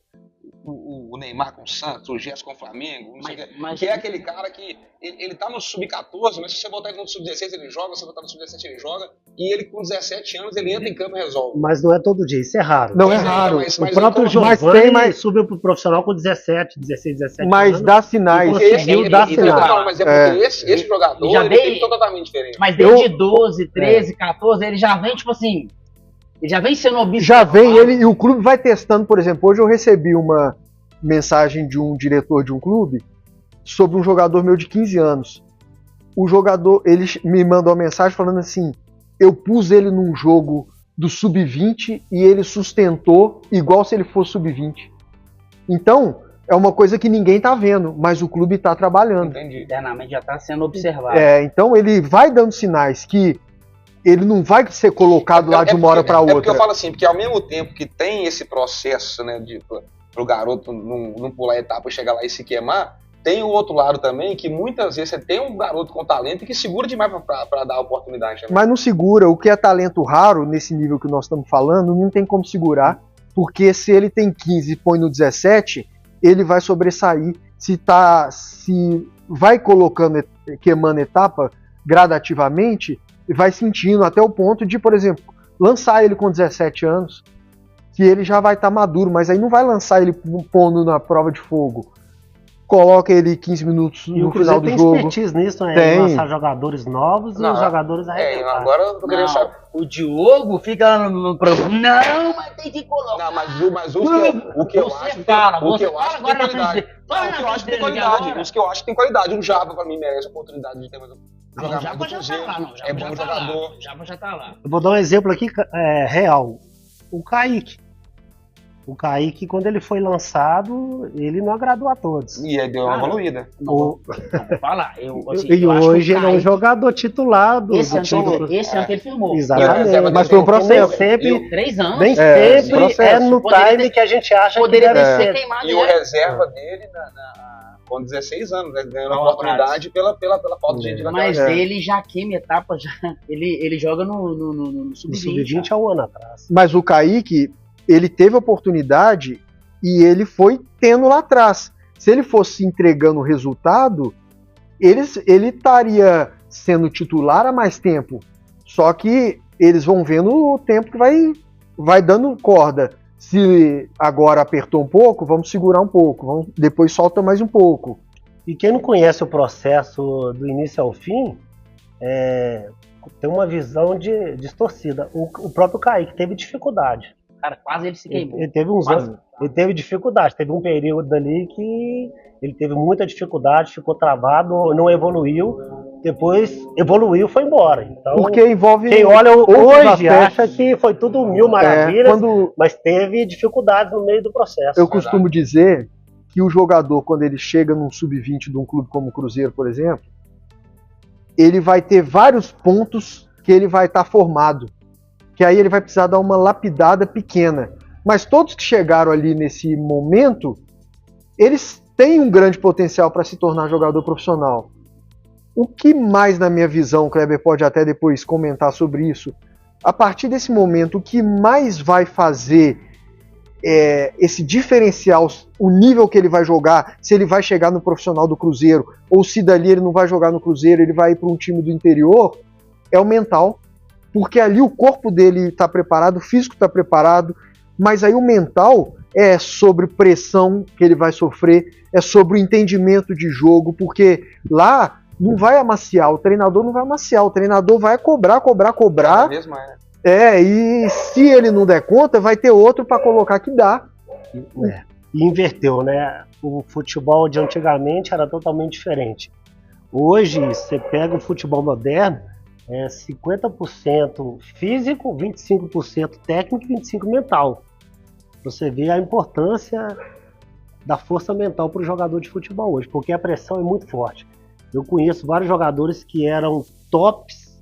o Neymar com o Santos, o Gerson com o Flamengo, que é aquele cara que ele tá no sub-14, mas se você botar ele no sub-16 ele joga, se você botar no sub-17 ele joga, e ele com 17 anos ele entra em campo e resolve. Mas não é todo dia, isso é raro. Não é raro. O próprio Giovanni subiu pro profissional com 16, 17 mas anos. Dá sinais. Conseguiu dar sinais. Mas é porque esse jogador ele tem totalmente diferente. Mas desde 12, 13, 14, ele já vem tipo assim... Ele já vem sendo observado. Já vem ele, e o clube vai testando, por exemplo, hoje eu recebi uma mensagem de um diretor de um clube sobre um jogador meu de 15 anos. O jogador, ele me mandou uma mensagem falando assim, eu pus ele num jogo do sub-20 e ele sustentou igual se ele fosse sub-20. Então, é uma coisa que ninguém tá vendo, mas o clube tá trabalhando. Entendi. Internamente já tá sendo observado. Então ele vai dando sinais que ele não vai ser colocado lá de uma hora para outra. É porque eu falo assim, porque ao mesmo tempo que tem esse processo, né, pro garoto não pular a etapa e chegar lá e se queimar, tem o outro lado também, que muitas vezes você tem um garoto com talento que segura demais para dar oportunidade. Também. Mas não segura. O que é talento raro, nesse nível que nós estamos falando, não tem como segurar, porque se ele tem 15 e põe no 17, ele vai sobressair. Se vai colocando, queimando etapa gradativamente, vai sentindo até o ponto de, por exemplo, lançar ele com 17 anos, que ele já vai estar maduro, mas aí não vai lançar ele pondo na prova de fogo. Coloca ele 15 minutos no final do jogo. Tem expertise nisso, né? Tem. Lançar jogadores novos e os jogadores arrebentados. Agora eu tô querendo saber. O Diogo fica lá no programa. Não, mas tem que colocar. Não, mas o que eu acho que tem qualidade. Os que eu acho que tem qualidade. Um Java pra mim merece a oportunidade de ter mais Não, o Java já tá lá, não. É bom jogador. O Java já tá lá. Eu vou dar um exemplo aqui real. O Kaique. O Kaique, quando ele foi lançado, ele não agradou a todos. E aí deu uma evoluída. Vou falar. E hoje ele é um jogador titular do time. Esse ano que ele firmou. Exatamente. Mas foi um processo. Sempre, 3 anos. nem sempre no time que a gente acha poderia que ter sido queimado. E o reserva dele com 16 anos, né, ganhando a oportunidade pela falta de gente naquela Mas ele já queima etapa, ele joga no sub-20. No sub-20 há um ano atrás. Mas o Kaique, ele teve oportunidade e ele foi tendo lá atrás. Se ele fosse entregando o resultado, ele estaria sendo titular há mais tempo. Só que eles vão vendo o tempo que vai dando corda. Se agora apertou um pouco, vamos segurar um pouco. Depois solta mais um pouco. E quem não conhece o processo do início ao fim, tem uma visão distorcida. O próprio Kaique teve dificuldade. Cara, quase ele se queimou. Ele teve uns anos, ele teve dificuldade. Teve um período ali que ele teve muita dificuldade, ficou travado, não evoluiu. Depois evoluiu e foi embora. Então, porque envolve quem olha hoje aspectos. acha que foi tudo mil maravilhas, mas teve dificuldades no meio do processo. Eu costumo dizer que o jogador, quando ele chega num sub-20 de um clube como o Cruzeiro, por exemplo, ele vai ter vários pontos que ele vai estar formado. Que aí ele vai precisar dar uma lapidada pequena. Mas todos que chegaram ali nesse momento, eles têm um grande potencial para se tornar jogador profissional. O que mais, na minha visão, o Kleber pode até depois comentar sobre isso, a partir desse momento, o que mais vai fazer esse diferencial, o nível que ele vai jogar, se ele vai chegar no profissional do Cruzeiro, ou se dali ele não vai jogar no Cruzeiro, ele vai ir para um time do interior, é o mental. Porque ali o corpo dele está preparado, o físico está preparado, mas aí o mental é sobre pressão que ele vai sofrer, é sobre o entendimento de jogo, porque lá não vai amaciar, o treinador não vai amaciar, o treinador vai cobrar. E se ele não der conta, vai ter outro para colocar que dá. E inverteu, né? O futebol de antigamente era totalmente diferente. Hoje, você pega o futebol moderno, 50% físico, 25% técnico e 25% mental. Você vê a importância da força mental para o jogador de futebol hoje, porque a pressão é muito forte. Eu conheço vários jogadores que eram tops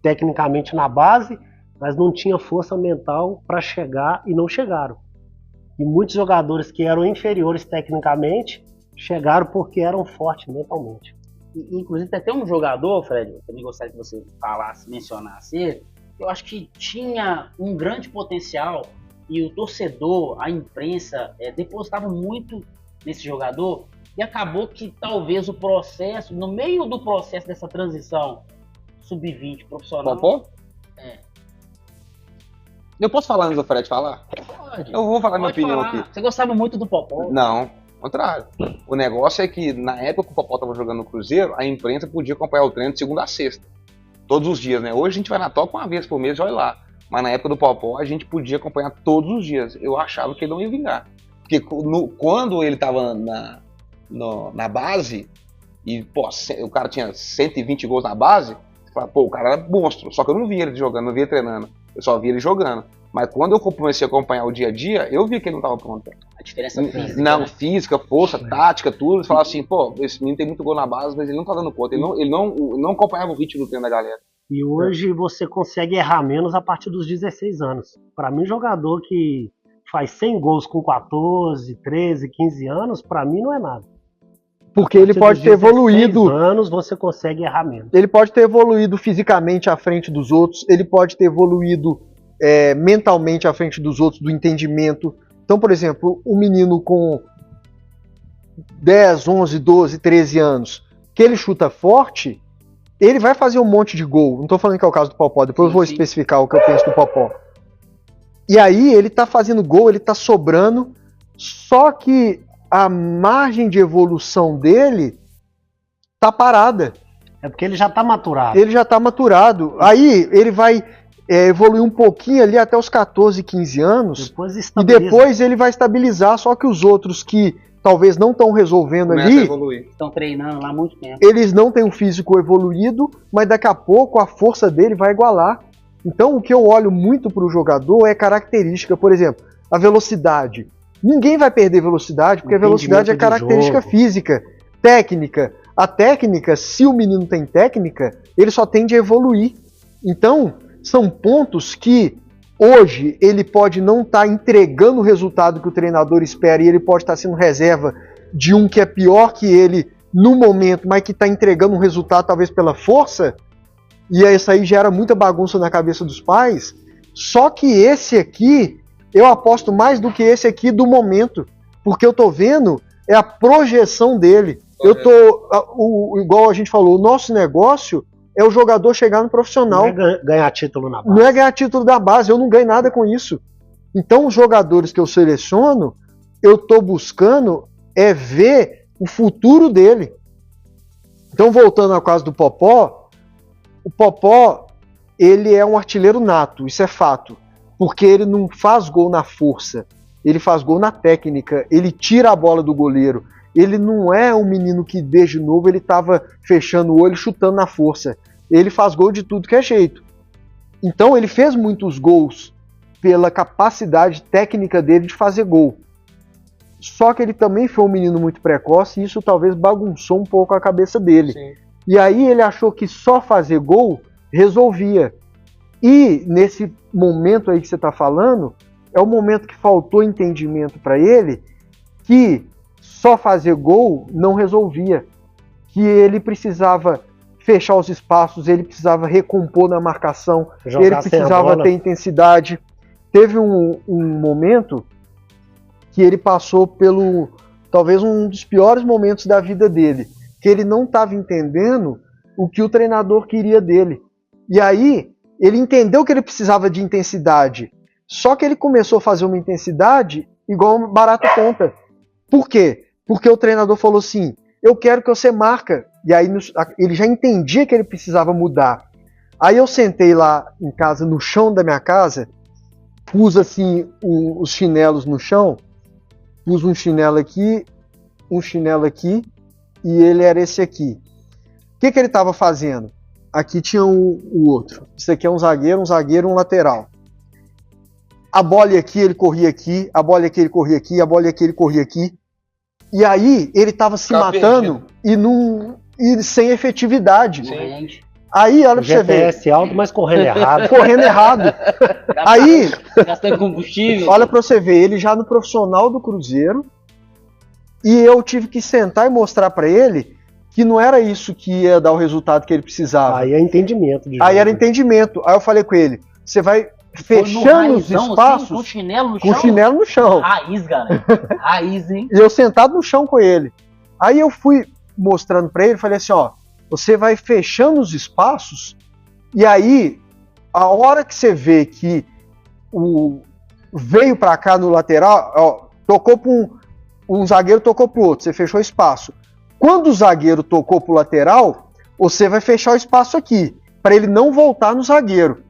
tecnicamente na base, mas não tinham força mental para chegar e não chegaram. E muitos jogadores que eram inferiores tecnicamente chegaram porque eram fortes mentalmente. Inclusive, tem até um jogador, Fred, eu também gostaria que você falasse, mencionasse ele, eu acho que tinha um grande potencial e o torcedor, a imprensa, depositava muito nesse jogador e acabou que talvez o processo, no meio do processo dessa transição sub-20 profissional... Popó? Eu posso falar antes do Fred falar? Pode. Eu vou falar minha opinião aqui. Você gostava muito do Popó? Não. Contrário. O negócio é que, na época que o Popó estava jogando no Cruzeiro, a imprensa podia acompanhar o treino de segunda a sexta. Todos os dias, né? Hoje a gente vai na toca uma vez por mês e olha lá. Mas na época do Popó, a gente podia acompanhar todos os dias. Eu achava que ele não ia vingar. Porque quando ele estava na base, e o cara tinha 120 gols na base, você fala, o cara era monstro. Só que eu não via ele jogando, não via ele treinando. Eu só via ele jogando. Mas quando eu comecei a acompanhar o dia a dia, eu vi que ele não estava pronto. A diferença física. Não, física, força, tática, tudo. Você falava assim, esse menino tem muito gol na base, mas ele não tá dando conta. Ele não acompanhava o ritmo do treino da galera. E hoje você consegue errar menos a partir dos 16 anos. Para mim, jogador que faz 100 gols com 14, 13, 15 anos, para mim não é nada. Porque ele pode ter evoluído. Anos você consegue errar menos. Ele pode ter evoluído fisicamente à frente dos outros, ele pode ter evoluído mentalmente à frente dos outros, do entendimento. Então, por exemplo, um menino com 10, 11, 12, 13 anos, que ele chuta forte, ele vai fazer um monte de gol. Não estou falando que é o caso do Popó, depois eu vou especificar o que eu penso do Popó. E aí ele tá fazendo gol, ele tá sobrando, só que a margem de evolução dele tá parada. É porque ele já tá maturado. Ele já tá maturado. Aí ele vai evoluir um pouquinho ali até os 14, 15 anos. E depois ele vai estabilizar, só que os outros que talvez não estão resolvendo ali, estão treinando lá há muito tempo. Eles não têm um físico evoluído, mas daqui a pouco a força dele vai igualar. Então o que eu olho muito para o jogador é característica, por exemplo, a velocidade. Ninguém vai perder velocidade, porque a velocidade é característica física. Técnica. A técnica, se o menino tem técnica, ele só tende a evoluir. Então, são pontos que hoje ele pode não estar entregando o resultado que o treinador espera e ele pode estar sendo reserva de um que é pior que ele no momento, mas que está entregando um resultado talvez pela força, e isso aí gera muita bagunça na cabeça dos pais. Só que esse aqui, eu aposto mais do que esse aqui do momento, porque eu tô vendo é a projeção dele. Igual a gente falou, o nosso negócio é o jogador chegar no profissional. Não é ganhar título na base. Não é ganhar título da base, eu não ganho nada com isso. Então os jogadores que eu seleciono, eu tô buscando é ver o futuro dele. Então, voltando ao caso do Popó, o Popó, ele é um artilheiro nato, isso é fato. Porque ele não faz gol na força, ele faz gol na técnica, ele tira a bola do goleiro. Ele não é um menino que desde novo ele estava fechando o olho, chutando na força. Ele faz gol de tudo que é jeito. Então ele fez muitos gols pela capacidade técnica dele de fazer gol. Só que ele também foi um menino muito precoce e isso talvez bagunçou um pouco a cabeça dele. Sim. E aí ele achou que só fazer gol resolvia. E nesse momento aí que você está falando, é o momento que faltou entendimento para ele que só fazer gol não resolvia. Que ele precisava fechar os espaços, ele precisava recompor na marcação, ele precisava ter intensidade. Teve um momento que ele passou pelo, talvez um dos piores momentos da vida dele, que ele não estava entendendo o que o treinador queria dele. E aí, ele entendeu que ele precisava de intensidade, só que ele começou a fazer uma intensidade igual um barato ponta. Por quê? Porque o treinador falou assim, eu quero que você marca. E aí ele já entendia que ele precisava mudar. Aí eu sentei lá em casa, no chão da minha casa, pus assim os chinelos no chão, pus um chinelo aqui, e ele era esse aqui. O que ele estava fazendo? Aqui tinha o outro. Isso aqui é um zagueiro, um lateral. A bola aqui, ele corria aqui, a bola aqui, ele corria aqui, a bola aqui, ele corria aqui. E aí ele estava se matando e sem efetividade. Sim. Aí, olha pra você ver. GPS alto, mas correndo errado. Correndo errado. Aí, gastando combustível. Olha pra você ver, ele já no profissional do Cruzeiro, e eu tive que sentar e mostrar pra ele que não era isso que ia dar o resultado que ele precisava. Aí é entendimento. Aí era entendimento. Aí eu falei com ele, você vai fechando os espaços, assim, com chinelo no chão? Com chinelo no chão. Raiz, galera. Raiz, hein? E eu sentado no chão com ele. Aí eu fui mostrando pra ele, falei assim, ó, você vai fechando os espaços, e aí, a hora que você vê que veio pra cá no lateral, ó, tocou pra um zagueiro, tocou pro outro, você fechou o espaço. Quando o zagueiro tocou pro lateral, você vai fechar o espaço aqui, para ele não voltar no zagueiro.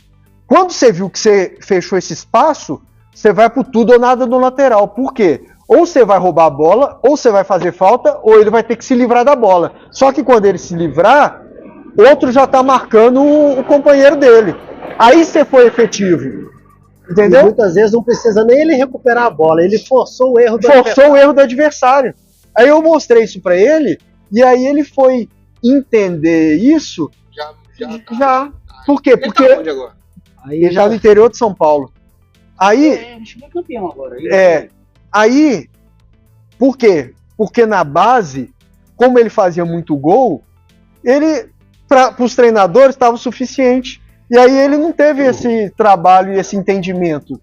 Quando você viu que você fechou esse espaço, você vai pro tudo ou nada no lateral. Por quê? Ou você vai roubar a bola, ou você vai fazer falta, ou ele vai ter que se livrar da bola. Só que quando ele se livrar, outro já tá marcando o companheiro dele. Aí você foi efetivo. Entendeu? E muitas vezes não precisa nem ele recuperar a bola, ele forçou o erro do adversário. Aí eu mostrei isso pra ele, e aí ele foi entender isso. Já. Por quê? Ele Porque tá onde agora? Aí ele tá no interior de São Paulo. Aí, A gente foi campeão agora. aí, por quê? Porque na base, como ele fazia muito gol, ele, para os treinadores, estava o suficiente. E aí ele não teve esse trabalho e esse entendimento.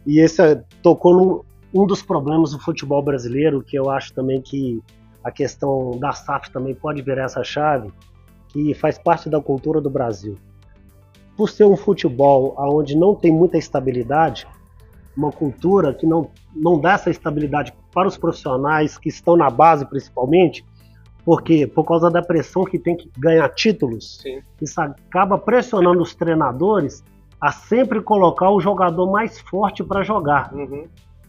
E esse tocou num dos problemas do futebol brasileiro, que eu acho também que a questão da SAF também pode virar essa chave, que faz parte da cultura do Brasil. Por ser um futebol onde não tem muita estabilidade, uma cultura que não dá essa estabilidade para os profissionais que estão na base principalmente, porque por causa da pressão que tem que ganhar títulos, Sim. isso acaba pressionando os treinadores a sempre colocar o jogador mais forte para jogar,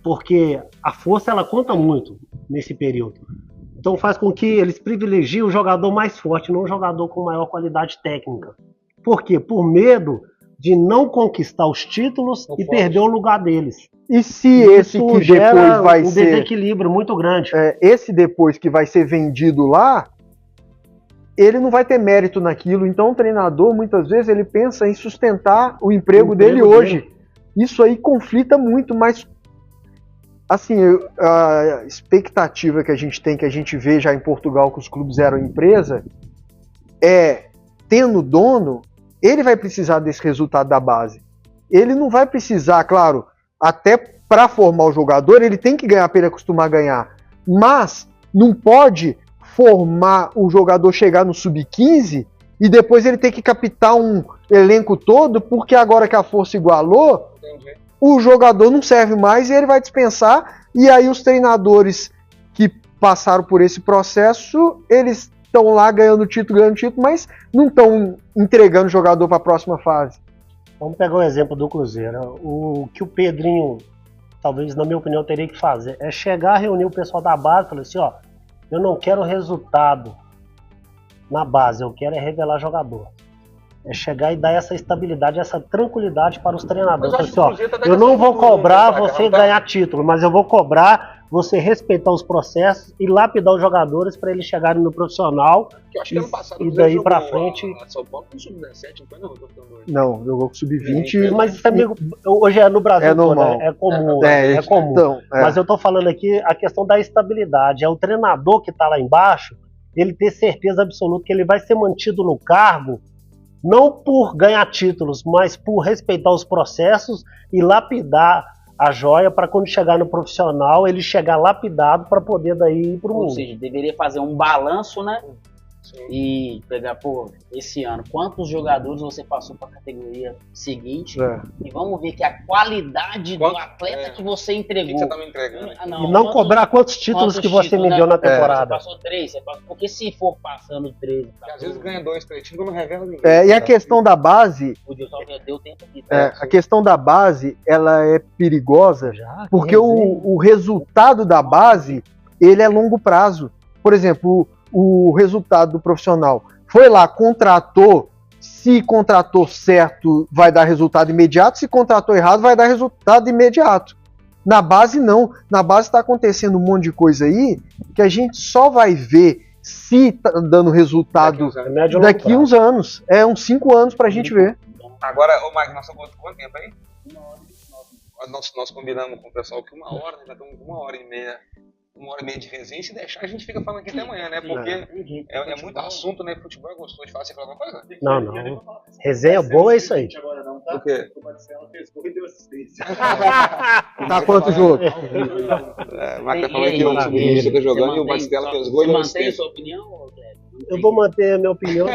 porque a força ela conta muito nesse período. Então faz com que eles privilegiem o jogador mais forte, não o jogador com maior qualidade técnica. Por quê? Por medo de não conquistar os títulos e perder o lugar deles. E se esse que depois vai um ser... desequilíbrio muito grande. Esse depois que vai ser vendido lá, ele não vai ter mérito naquilo. Então o treinador, muitas vezes, ele pensa em sustentar o emprego dele hoje. Isso aí conflita muito, mas assim, a expectativa que a gente tem, que a gente vê já em Portugal, que os clubes eram empresa, tendo dono, ele vai precisar desse resultado da base. Ele não vai precisar, claro, até para formar o jogador, ele tem que ganhar para ele acostumar a ganhar. Mas não pode formar o jogador chegar no sub-15 e depois ele ter que captar um elenco todo, porque agora que a força igualou, o jogador não serve mais e ele vai dispensar. E aí os treinadores que passaram por esse processo, eles estão lá ganhando título, mas não estão entregando o jogador para a próxima fase. Vamos pegar o exemplo do Cruzeiro. O que o Pedrinho, talvez na minha opinião, teria que fazer é chegar, reunir o pessoal da base e falar assim, ó, eu não quero resultado na base, eu quero revelar jogador. É chegar e dar essa estabilidade, essa tranquilidade para os treinadores. Assim, ó, eu não vou cobrar você ganhar título, mas eu vou cobrar você respeitar os processos e lapidar os jogadores para eles chegarem no profissional. Que eu acho que ano passado e daí para frente. São Paulo com sub-17, não, jogou com sub-20. Mas isso é meio, hoje no Brasil é normal. É comum. É comum. Então, Mas eu tô falando aqui a questão da estabilidade. É o treinador que tá lá embaixo, ele ter certeza absoluta que ele vai ser mantido no cargo, não por ganhar títulos, mas por respeitar os processos e lapidar a joia para quando chegar no profissional, ele chegar lapidado para poder daí ir pro mundo. Ou seja, deveria fazer um balanço, né? Sim. E pegar, pô, esse ano, quantos jogadores você passou para a categoria seguinte? E vamos ver que a qualidade do atleta que você entregou. O que você tá me entregando? E não cobrar quantos títulos que você me deu na temporada. Você passou 3, porque se for passando 3... Às vezes ganha 2, 3 títulos, não revela ninguém. E a questão da base... Deu tempo aqui. A questão da base, ela é perigosa, porque o resultado da base, ele é longo prazo. Por exemplo, o resultado do profissional foi lá, contratou, se contratou certo, vai dar resultado imediato, se contratou errado, vai dar resultado imediato. Na base não, na base está acontecendo um monte de coisa aí, que a gente só vai ver se tá dando resultado daqui uns anos, uns 5 anos pra gente ver. Agora, ô Mike, nós estamos quanto tempo aí? 1h29. Nós combinamos com o pessoal que 1 hora, já estamos 1h30. 1h30 de resenha, e se deixar a gente fica falando aqui até amanhã, né? Porque é muito assunto, né? Futebol é gostoso de falar. Você fala alguma coisa? Não. Resenha boa é isso aí. O quê? O Marcelo fez gol e deu assistência. Tá quanto jogo? O Marca falou que o Sub-20 tá jogando e o Marcelo fez gol e deu assistência. Você mantém a sua opinião, Eu vou manter a minha opinião.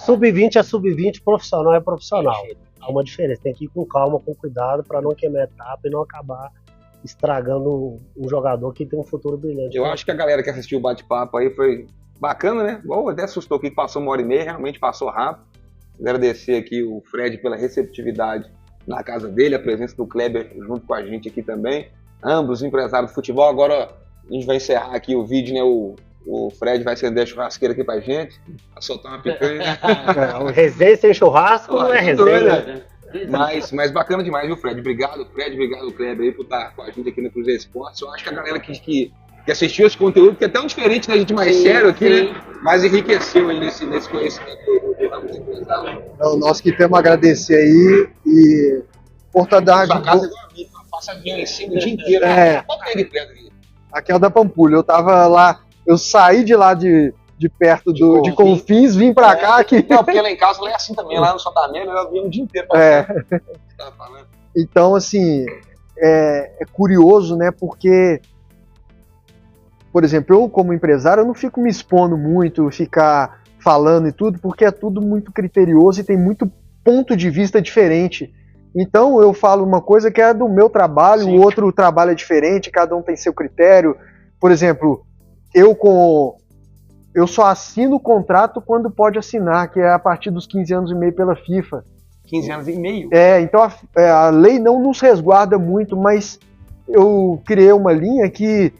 Sub-20 é sub-20, profissional é profissional. Há uma diferença. Tem que ir com calma, com cuidado, para não queimar etapa e não acabar estragando um jogador que tem um futuro brilhante. Eu acho que a galera que assistiu o bate-papo aí foi bacana, né? Bom, até assustou aqui que passou 1h30, realmente passou rápido. Agradecer aqui o Fred pela receptividade na casa dele, a presença do Kleber junto com a gente aqui também. Ambos empresários de futebol. Agora a gente vai encerrar aqui o vídeo, né? O Fred vai acender a churrasqueira aqui pra gente, vai soltar uma picanha. O resenha sem churrasco não é resenha, né? Mas bacana demais, viu, Fred? Obrigado, Kleber, aí, por estar com a gente aqui no Cruzeiro Esportes. Eu acho que a galera que assistiu esse conteúdo, que é tão diferente da gente mais sério aqui, né? Mas enriqueceu aí nesse conhecimento Então, nós que temos a agradecer aí e oportunidade. Sua casa é igual a minha, passa avião em cima o dia inteiro. É. Qual que é de pedra aqui? Aqui é o da Pampulha. Eu tava lá, eu saí de lá de perto de Confins, vim pra cá aqui. Não, porque lá em casa lá é assim também, lá no Sotamelo eu avião o dia inteiro. Tá falando? Então, assim, é curioso, né? Porque, por exemplo, eu como empresário, eu não fico me expondo muito, ficar falando e tudo, porque é tudo muito criterioso e tem muito ponto de vista diferente. Então, eu falo uma coisa que é do meu trabalho, Sim. o outro trabalho é diferente, cada um tem seu critério. Por exemplo, eu só assino o contrato quando pode assinar, que é a partir dos 15 anos e meio pela FIFA. 15 anos e meio. Então a lei não nos resguarda muito, mas eu criei uma linha que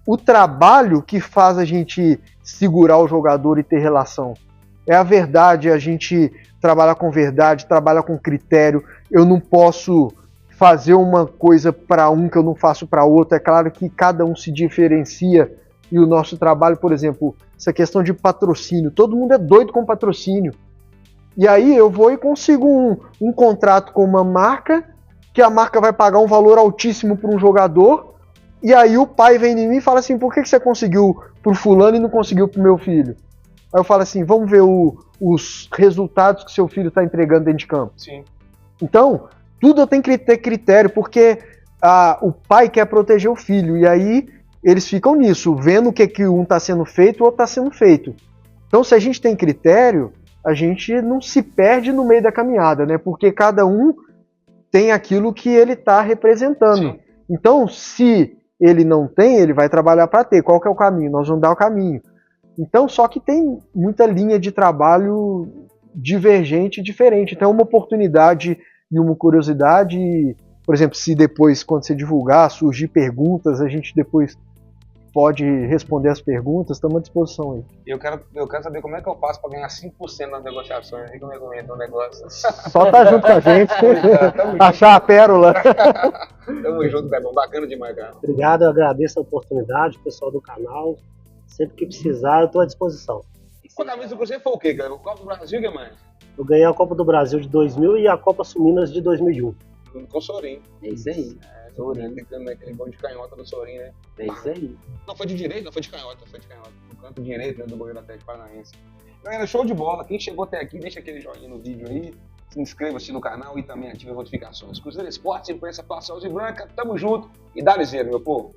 o trabalho que faz a gente segurar o jogador e ter relação é a verdade, a gente trabalha com verdade, trabalha com critério. Eu não posso fazer uma coisa para um que eu não faço para outro. É claro que cada um se diferencia e o nosso trabalho, por exemplo, essa questão de patrocínio, todo mundo é doido com patrocínio. E aí eu vou e consigo um contrato com uma marca, que a marca vai pagar um valor altíssimo para um jogador, e aí o pai vem em mim e fala assim, por que você conseguiu pro fulano e não conseguiu pro meu filho? Aí eu falo assim, vamos ver os resultados que seu filho está entregando dentro de campo. Sim. Então, tudo eu tenho que ter critério, porque o pai quer proteger o filho, e aí eles ficam nisso, vendo o que um está sendo feito e o outro está sendo feito. Então, se a gente tem critério, a gente não se perde no meio da caminhada, né? Porque cada um tem aquilo que ele está representando. Sim. Então, se ele não tem, ele vai trabalhar para ter. Qual que é o caminho? Nós vamos dar o caminho. Então, só que tem muita linha de trabalho divergente e diferente. Então, é uma oportunidade e uma curiosidade. Por exemplo, se depois, quando você divulgar, surgir perguntas, a gente depois pode responder as perguntas, estamos à disposição aí. Eu quero saber como é que eu faço para ganhar 5% nas negociações. Aí como é que eu entro no negócio? Só tá junto com a gente, achar a pérola. Tamo junto, Clebão. Bacana demais, cara. Obrigado, eu agradeço a oportunidade, pessoal do canal. Sempre que precisar, eu estou à disposição. Qual camisa que você foi o quê, cara? O Copa do Brasil, que mais? Eu ganhei a Copa do Brasil de 2000 e a Copa Suminas de 2001. Com o Sorin. É isso aí. Sorin, aquele gol de canhota do Sorin, né? É isso aí. Não foi de direita, não foi de canhota, foi de canhota. No canto direito, né, do goleiro Atlético Paranaense. Galera, show de bola. Quem chegou até aqui, deixa aquele joinha no vídeo aí. Se inscreva-se no canal e também ative as notificações. Cruzeiro Esportes, Imprensa Passão e Branca, tamo junto e dá ligeiro, meu povo.